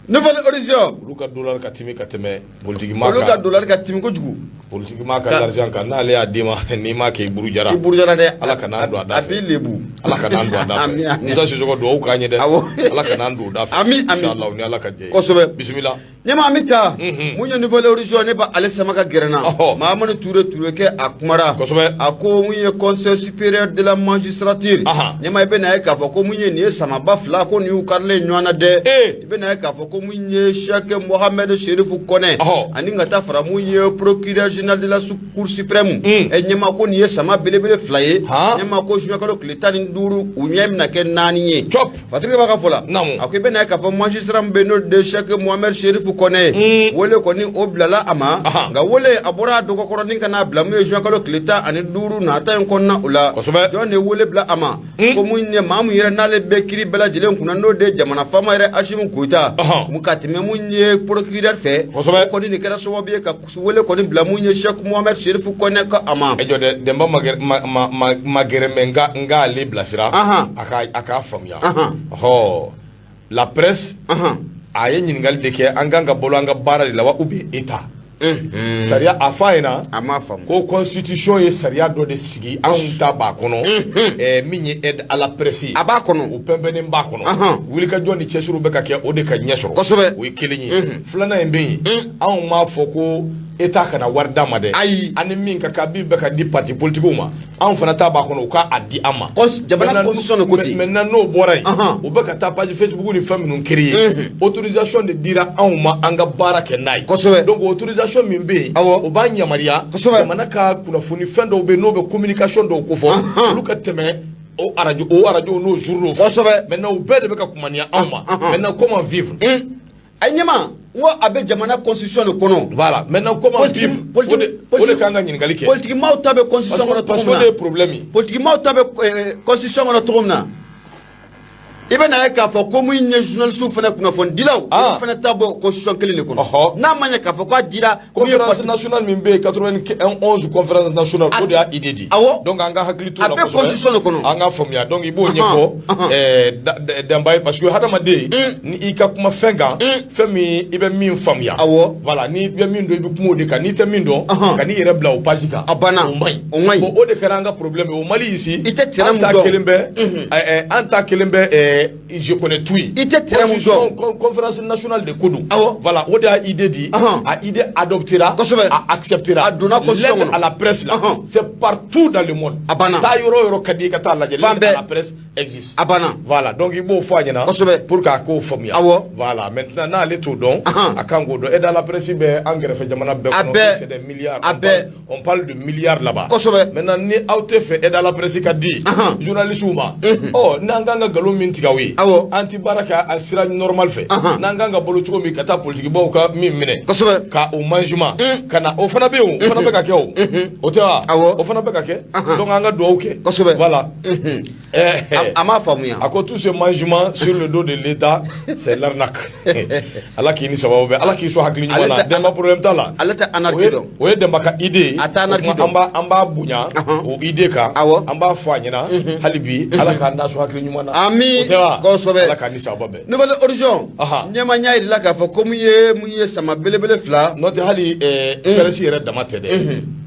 Speaker 2: nouvelle horizon
Speaker 1: olu ka dollar ka timi ka tɛmɛ politique maa kan
Speaker 2: olu ka dollar ka timi kojugu
Speaker 1: politique maa ka l'argent kan n'ale y'a d'e ma n'i m'a kɛ i burujara
Speaker 2: dɛ
Speaker 1: Ala ka n'an don a da fɛ
Speaker 2: a b'i lebu
Speaker 1: Ala ka n'an don a da fɛ Musa Sisoko dugawu k'an ye dɛ Ala ka n'an don o da fɛ inshallah ni Ala ka jɛ ye
Speaker 2: kosɛbɛ
Speaker 1: bisimila
Speaker 2: ɲɛma an bɛ taa mun ye nouvelle horizon ne ba ale Samaka gɛrɛnna Mahamani Ture kɛ a kumara
Speaker 1: kosɛbɛ
Speaker 2: a ko mun ye conseil supérieur de la magistrature ɲɛma i bɛ na ye k'a fɔ ko mun ye nin ye samaba fila ko nin y'u karilen ɲɔgɔn na dɛ i bɛ na ye k'a fɔ ko mun ye Cheikh Mohamed Sherifu Kɔnɛ ani ka taa fara mun ye procureur général de la cour suprême ɲɛma ko nin ye sama belebele fila ye ɲɛma ko juin kalo tile 15 u ɲɛ bɛna kɛ 4 ye Fatigi b'a ka fɔ la a ko i bɛ na ye k'a fɔ magistrat min bɛ yen n'o de Cheikh Mohamed Sherifu Kɔnɛ wele kɔni o bilala a ma nka wele a bɔra a dɔgɔkɔrɔnin ka n'a bila mun ye juin kalo tile 15 nata in kɔnɔna o la jɔn de ye wele bila a ma ko mun ye maa mun yɛrɛ n'ale bɛ kiiri bɛɛ lajɛlen kunna n'o de jamana faama yɛrɛ Asimu Goyita mun ka tɛmɛ mun ye procureur fɛ o kɔni de kɛra sababu ye ka wele kɔni bila mun ye Cheikh Mohamed Sherifu Kɔnɛ ka a ma
Speaker 1: jɔ dɛ Demba ma gɛrɛmɛ n k'ale bilasira a k'a faamuya la presse a ye ɲininkali de kɛ an kan ka bolo an ka baara de la wa ou bien État sariya a f'a ɲɛna
Speaker 2: a m'a faamu
Speaker 1: ko constitution ye sariya dɔ de sigi anw ta b'a kɔnɔ min ye aide à la presse
Speaker 2: a b'a kɔnɔ
Speaker 1: o pɛnpɛnnen b'a kɔnɔ wulikajɔ ni cɛsiriw bɛ ka kɛ o de ka ɲɛ sɔrɔ
Speaker 2: kosɛbɛ
Speaker 1: o ye kelen ye filanan in bɛ yen anw m'a fɔ ko état kana warda ma de ani min ka kabi be ka di parti politique ma an fana ta ba kono ka adi ama
Speaker 2: jamana constitution de côté
Speaker 1: maintenant no boray o be ka ta page Facebook ni fam nun créer autorisation de dira an ma anga baraka nay donc autorisation min be o ba nyamaria jamana ka kuna funi fendo be no be communication do ko fo lu ka teme o radio no journaux maintenant o be de ka kumania an ma maintenant comment vivre
Speaker 2: Aïnyama, moi, avec Jamana constitution de Kono.
Speaker 1: Voilà, maintenant comment vivre
Speaker 2: politiquement, tu as constitution de
Speaker 1: parce que des problèmes.
Speaker 2: Politiquement, tu as constitution de Tromna. Ibe na ka fo ko mu nye journal su fana kuna fon dilaw fana tabo constitution kele ne kono na manya ka fo ko dira
Speaker 1: conférence nationale mimbe 91 conférence nationale ko dia idedi donc anga hakli tout
Speaker 2: la constitution ne kono
Speaker 1: anga fomia donc ibo nyefo dambay parce que hadama de ni ika kuma fenga femi ibe min famia voilà ni ibe min do ibe kuma de ka ni te min do ka ni yere bla o pajika
Speaker 2: abana
Speaker 1: o mai o de karanga problème o mali ici
Speaker 2: ite teram do
Speaker 1: anta kelembe je connais tout. Conférence nationale de Koudou. Voilà, on a idée dit, a idée adoptera, a acceptera. L'aide à la presse là, c'est partout dans le monde. La presse existe. Voilà, donc il faut faire pour qu'à famille. Voilà, maintenant les tout donc à Kangodo et dans la presse engrais fait jamana c'est des milliards. On parle de milliards là-bas. Maintenant ni out fait et dans la presse qu'a dit journaliste oh nanganga galominti oui anti baraka asira normal fait nanganga bolo chuko mi kata politique bo ka mi mine ka o manjuma kana o fana be o fana be ka ke o tewa o fana be ka ke donc anga do ok voilà
Speaker 2: ama famuya
Speaker 1: à cause tout ce manjuma sur le dos de l'état c'est l'arnaque ala ki ni sababu be ala ki so hakli ni wala dem problème ta la
Speaker 2: ala ta anarkido
Speaker 1: o dem ka idée amba bunya o idée ka amba fanyina halibi ala ka na so hakli ni wala
Speaker 2: ami nouvelle horizon nyama nyaay la ka fa comme ye sama belebele fla
Speaker 1: note hali presse yere damate de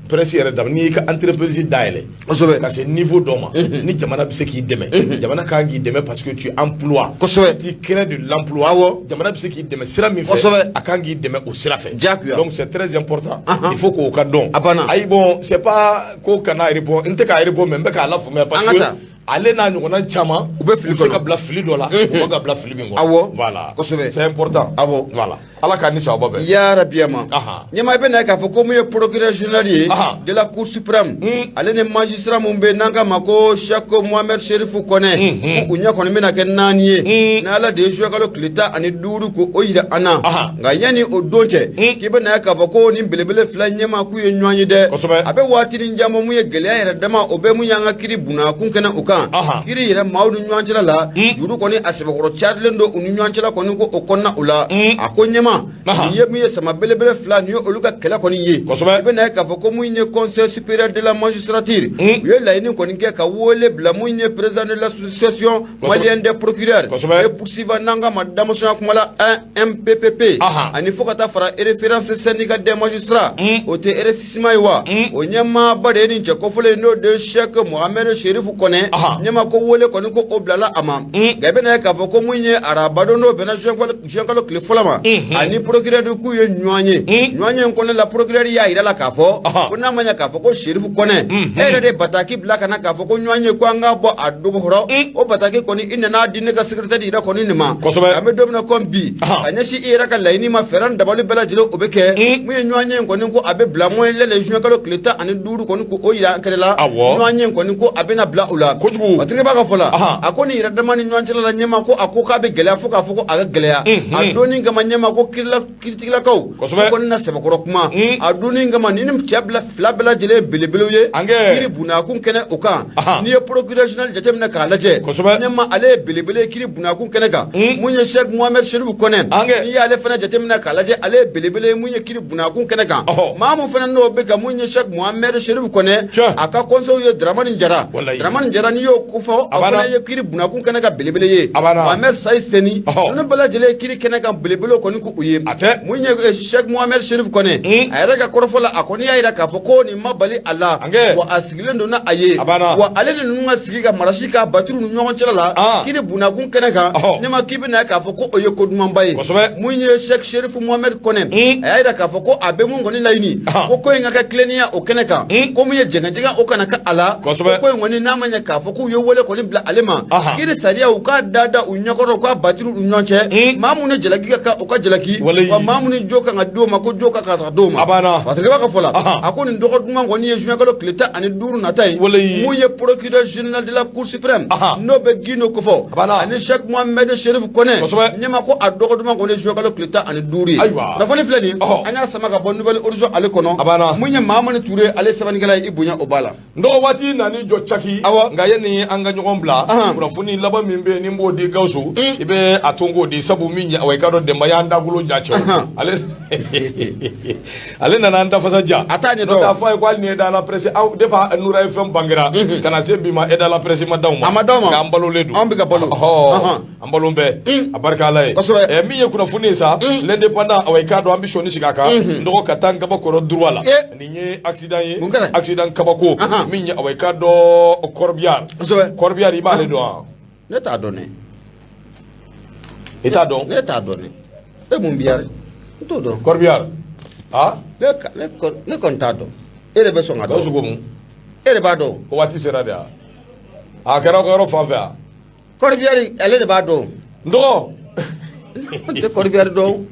Speaker 1: presse yere dam ni ka entreprise daile parce que niveau d'homme ni jamana bise ki deme jamana ka ngi deme parce que tu emploies tu crées de l'emploi jamana bise ki deme sira mi fait akangi deme au sira fait donc c'est très important il faut ko ka don ay bon c'est pas ko kana répond inte ka répond même ka la fumé parce que allez na ñona chama c'est ka bla fili do la o ka bla fili bingo voilà c'est important voilà ala ka ni sa bobe
Speaker 2: ya rabiyama nyama be na ka fo ko mu procureur général de la cour suprême allez ne magistrat mumbe nanga mako Cheikh Mohamed Cherif Kone ko nya kono mena ken naniye na ala de jouer ka l'état ani duru ko oyida ana nga yani o doje ki be na ka fo ko ni belebele fla nyama ku ye nwanyi de abe watiri njamo mu ye gele ya dama obe mu nyanga kiri buna kun kana uka kiri yere mawdu nwanchila la duru koni asebe ko charlendo unu nwanchila koni ko okonna ula akonyema ye mu ye sama belebele fla ni oluka kala koni ye be na ka fo ko mu nye conseil supérieur de la magistrature ye la ni koni ke ka wole bla mu nye président de l'association malienne des procureurs et poursuivre nanga madame so kumala MPPP ani fo kata fara référence syndicat des magistrats o te RFSima yiwa o nyama bade ni ko fole no de Cheikh Mohamed Cherif Kone nyama ko wole koni ko oblala ama gabe na ka fo ko mu nye arabado no bena jenkalo kle folama ani procureur de ku ye nyanye ko la procureur ya ira la ka fo ko na manya ka fo ko Cherif Kone ere de bataki blaka na ka fo ko nyanye ko anga bo adugo horo o bataki koni inna na dinne ka secrétaire ira koni nima ame domna kombi anyasi ira ka laini ma feran dabalu bela jilo obeke mu nyanye koni ko abe bla mo le jenkalo kleta ani duru koni ko o ira kala nyanye koni ko abe na bla ula watire ba ka fola akoni ira damani nyanje la nyema ko akoka be gele afuka fuko aga gele adoni ngama nyema ko kirla kaw ko na sebe ko kuma adoni ngama ninim chabla flabla jele belebelu ye kiri buna kun kene oka ni procureur général jatem na ka laje nyema ale belebele kiri buna kun kene ka munye Cheikh Mohamed Cherif Kone ni ale fana jatem na ka laje ale belebele munye kiri buna kun kene ka mamu fana no be ka munye Cheikh Mohamed Cherif Kone aka conseil ye Dramane Njara ni yo kufo afana ye kiri buna kun kene ka belebele ye Mohamed Sai Seni no bala jele kiri kene ka belebele ko ni ko u ye mun ye Sheikh Mohamed Sherif Kone a yɛrɛ ka kɔrɔfɔ la a kɔni y'a yira k'a fɔ ko nin ma bali a la wa a sigilen don a ye wa ale de ninnu ka sigi ka marasi ka baturu ni ɲɔgɔn cɛla la kiri bunakun kɛnɛ kan ne ma k'i bɛna k'a fɔ ko o ye ko dumanba ye mun ye Sheikh Sherif Mohamed Kone a y'a yira k'a fɔ ko a bɛ mun kɔni laɲini ko in ka kɛ tilennenya o kɛnɛ kan ko mun ye jɛngɛjɛngɛ o kana kɛ a la ko in kɔni n'a ma ɲɛ k'a fɔ k'u ye wele kɔni bila ale ma kiri sariya u k'a da u ɲɛkɔrɔ u k'a baturu u ɲɔgɔn cɛ maa mun ni jalaki ka kan u ka jalaki wa maa mun ni jo kan ka di o ma ko jo ka kan ka di o ma Fatigaba ka fɔ la a ko nin dɔgɔ duman kɔni ye juin kalo tile 15 nata ye mun ye procureur général de la cour suprême n'o bɛ Guindo Kofɔ ani Sheikh Mohamed Sherif Kone ɲɛma ko a dɔgɔ duman kɔni ye juin kalo tile 15 ye kunnafoni filɛ nin an y'a sama ka bɔ nouvelle horizon ale kɔnɔ mun ye Mahamani Ture ale sɛbɛnnikɛla ye i bonya o b'a la
Speaker 1: nɔgɔ waati nani jɔ caki nka yanni an ka ɲɔgɔn bila kunnafoni laban min bɛ yen ni n b'o di Gawusu i bɛ a to n k'o di sabu min ɲɛ i ka dɔn denbaya an dagolo ja cɛ ale nana an dafasa ja a t'a ɲɛ dɔn k'a fɔ a ye ko hali ni Aida la presse aw depuis Nura FM bangera ka na se bi ma Aida la presse ma d'aw ma k'an balolen don an bɛ ka balo an balon bɛɛ a barika Ala ye min ye kunnafoni ye sa l'indépendant i k'a dɔn an bɛ sɔnni sigi a kan n dɔgɔ ka taa Ngabakɔrɔ droit la nin ye accident ye accident kabako min ye i k'a dɔn Corbière i b'ale dɔn wa
Speaker 2: ne t'a dɔn dɛ
Speaker 1: i t'a dɔn
Speaker 2: ne t'a dɔn dɛ e mun biyare n t'o dɔn
Speaker 1: Corbière
Speaker 2: ne kɔni t'a dɔn e de bɛ sɔn ka dɔn
Speaker 1: Gawusu ko mun
Speaker 2: e de b'a dɔn
Speaker 1: o waati sera de a kɛra yɔrɔ fan fɛ a
Speaker 2: Corbière ale de b'a dɔn
Speaker 1: n dɔgɔ
Speaker 2: n tɛ Corbière dɔn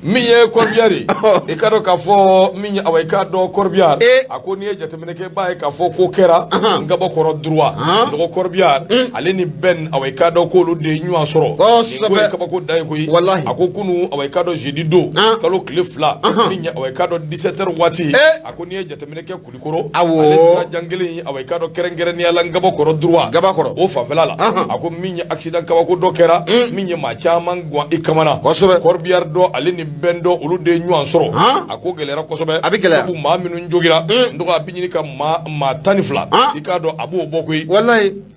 Speaker 1: min ye Corbière i ka dɔn k'a fɔ min ye i k'a dɔn Corbière a ko n'i ye jateminɛ kɛ i b'a ye k'a fɔ ko kɛra Ngabakɔrɔ droit dɔgɔ Corbière ale ni Ben i k'a dɔn k'olu de ye ɲɔgɔn sɔrɔ nin ko ye kabako dan ye koyi a ko kunu i k'a dɔn jeudi don kalo tile 2 min ye i k'a dɔn 17h waati a ko n'i ye jateminɛ kɛ Kulikoro ale sirajan kelen i k'a dɔn kɛrɛnkɛrɛnnenya la Ngabakɔrɔ droit o fanfɛla la a ko min ye accident kabako dɔ kɛra min ye maa caman guwan i kamana Corbière dɔ ale ni Ben dɔ olu de ye ɲɔgɔn sɔrɔ a ko gɛlɛyara kosɛbɛ sabu maa minnu jogira n dɔgɔ a bɛ ɲini ka maa 12 i k'a dɔn a b'o bɔ koyi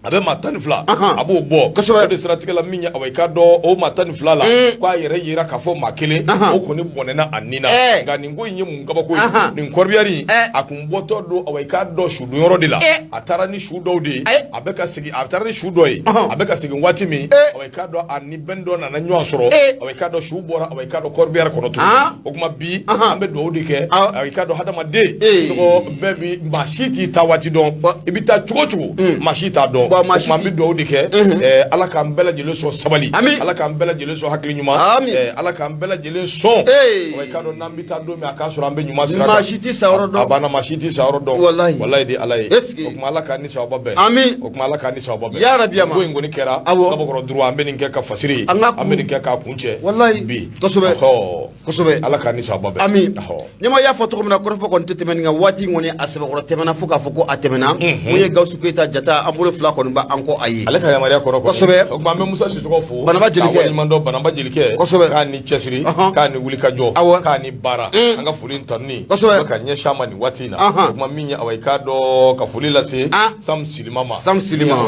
Speaker 1: a bɛ maa 12 a b'o bɔ o de siratigɛ la min ye i k'a dɔn o maa 12 la k'a yɛrɛ yira k'a fɔ maa kelen o kɔni bɔnɛna a nin na nka nin ko in ye mun kabako ye nin Corbière a kun bɔtɔ don i k'a dɔn sudonyɔrɔ de la a taara ni su dɔw de ye a bɛ ka segin a taara ni su dɔ ye a bɛ ka segin waati min i k'a dɔn a ni Ben dɔ nana ɲɔgɔn sɔrɔ i k'a dɔn su bɔra i k'a dɔn Corbière kɔnɔ tuguni o kuma bi an bɛ dugawu de kɛ i k'a dɔn hadamaden bɛɛ bi maa si t'i ta waati dɔn i bɛ taa cogo cogo maa si t'a dɔn o kuma an bɛ dugawu de kɛ Ala k'an bɛɛ lajɛlen sɔn sabali Ala k'an bɛɛ lajɛlen sɔn hakili ɲuman Ala k'an bɛɛ lajɛlen sɔn i k'a dɔn n'an bɛ taa don min a k'a sɔrɔ an bɛ ɲuman sira kan maa si t'i sa yɔrɔ dɔn a banna maa si t'i sa yɔrɔ dɔn walayi de Ala ye o kuma Ala k'an ni sababa bɛn o kuma Ala k'an ni sababa bɛn yarabi ko in kɔni kɛra Ngabakɔrɔ droit an bɛ nin kɛ ka fasiri an bɛ nin kɛ k'a kun cɛ bi kosɛbɛ Ala k'an ni sababa bɛn ami ɲɛma y'a fɔ cogo min na kɔrɔfɔ kɔni tɛ tɛmɛ nin kan waati kɔni a sɛbɛkɔrɔ tɛmɛna fo k'a fɔ ko a tɛmɛna mun ye Gawusu Keyita Jata an bolo 2 kɔni b'an kɔ a ye ale ka yamaruya kɔrɔ kosɛbɛ o kuma an bɛ Musa Sisɔkɔ fo Banaba Jelikɛ k'a waleɲuman dɔn Banaba Jelikɛ kosɛbɛ k'a ni cɛsiri k'a ni wulikajɔ k'a ni baara an ka foli tanuni kosɛbɛ ka ɲɛsin a ma nin waati in na o kuma min ye i k'a dɔn ka foli lase Sam Silima ma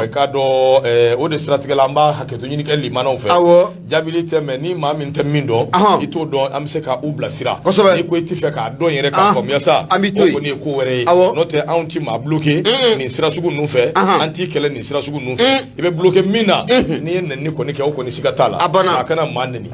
Speaker 1: i k'a dɔn o de siratigɛ la an b'a hakɛto ɲini kɛ limanaw fɛ jaabili tɛ mɛ ni maa min tɛ min dɔn i t'o dɔn an bɛ se ka u bilasira n'i ko i t'i fɛ k'a dɔn yɛrɛ k'a faamuya sa o kɔni ye ko wɛrɛ ye n'o tɛ anw ti maa bloqué nin sira sugu ninnu fɛ an t'i kɛlɛ nin sira sugu ninnu fɛ i bɛ bloqué min na n'i ye nɛni kɔni kɛ o kɔni siga t'a la a kana maa nɛni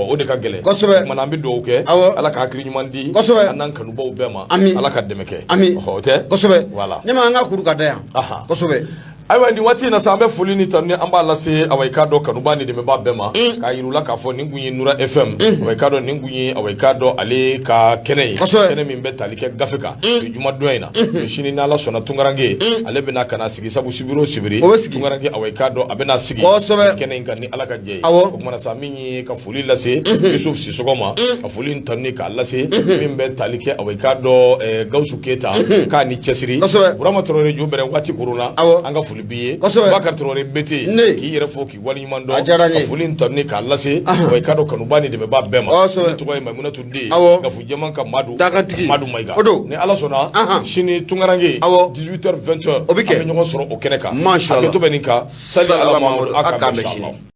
Speaker 1: o de ka gɛlɛn o kumana an bɛ dugawu kɛ Ala ka hakili ɲuman di an n'an kanubaw bɛɛ ma Ala ka dɛmɛ kɛ o tɛ voilà ɲɛma an ka kuru ka da yan kosɛbɛ ayiwa nin waati in na sa an bɛ foli ni tanuni an b'a lase i k'a dɔn kanuba ni dɛmɛbaa bɛɛ ma k'a yir'u la k'a fɔ nin kun ye Nura FM i k'a dɔn nin kun ye i k'a dɔn ale ka kɛnɛ ye kɛnɛ min bɛ tali kɛ gafe kan bi jumadon in na sini n'Ala sɔnna Tunkarange ale bɛna ka na sigi sabu sibiri o sibiri Tunkarange i k'a dɔn a bɛna sigi kɛnɛ in kan ni Ala ka jɛ ye o kumana sa min ye ka foli lase Yusuf Sisɔkɔ ma ka foli ni tanuni k'a lase min bɛ tali kɛ i k'a dɔn Gawusu Keyita k'a ni cɛsiri Burama Traoré jo bɛrɛ waati kuruna an ka foli bi ye Bakari Traoré bete k'i yɛrɛ fo k'i waleɲuman dɔn ka foli tanuni k'a lase i k'a dɔn kanuba ni dɛmɛbaa bɛɛ ma ne tɔgɔ ye Mayimunatu Den Gafu Jɛman ka Madu Mayiga ni Ala sɔnna sini Tunkarange 18h 20h an bɛ ɲɔgɔn sɔrɔ o kɛnɛ kan hakɛto bɛ nin kan sali Ala Mahamadu a k'an bɛn sini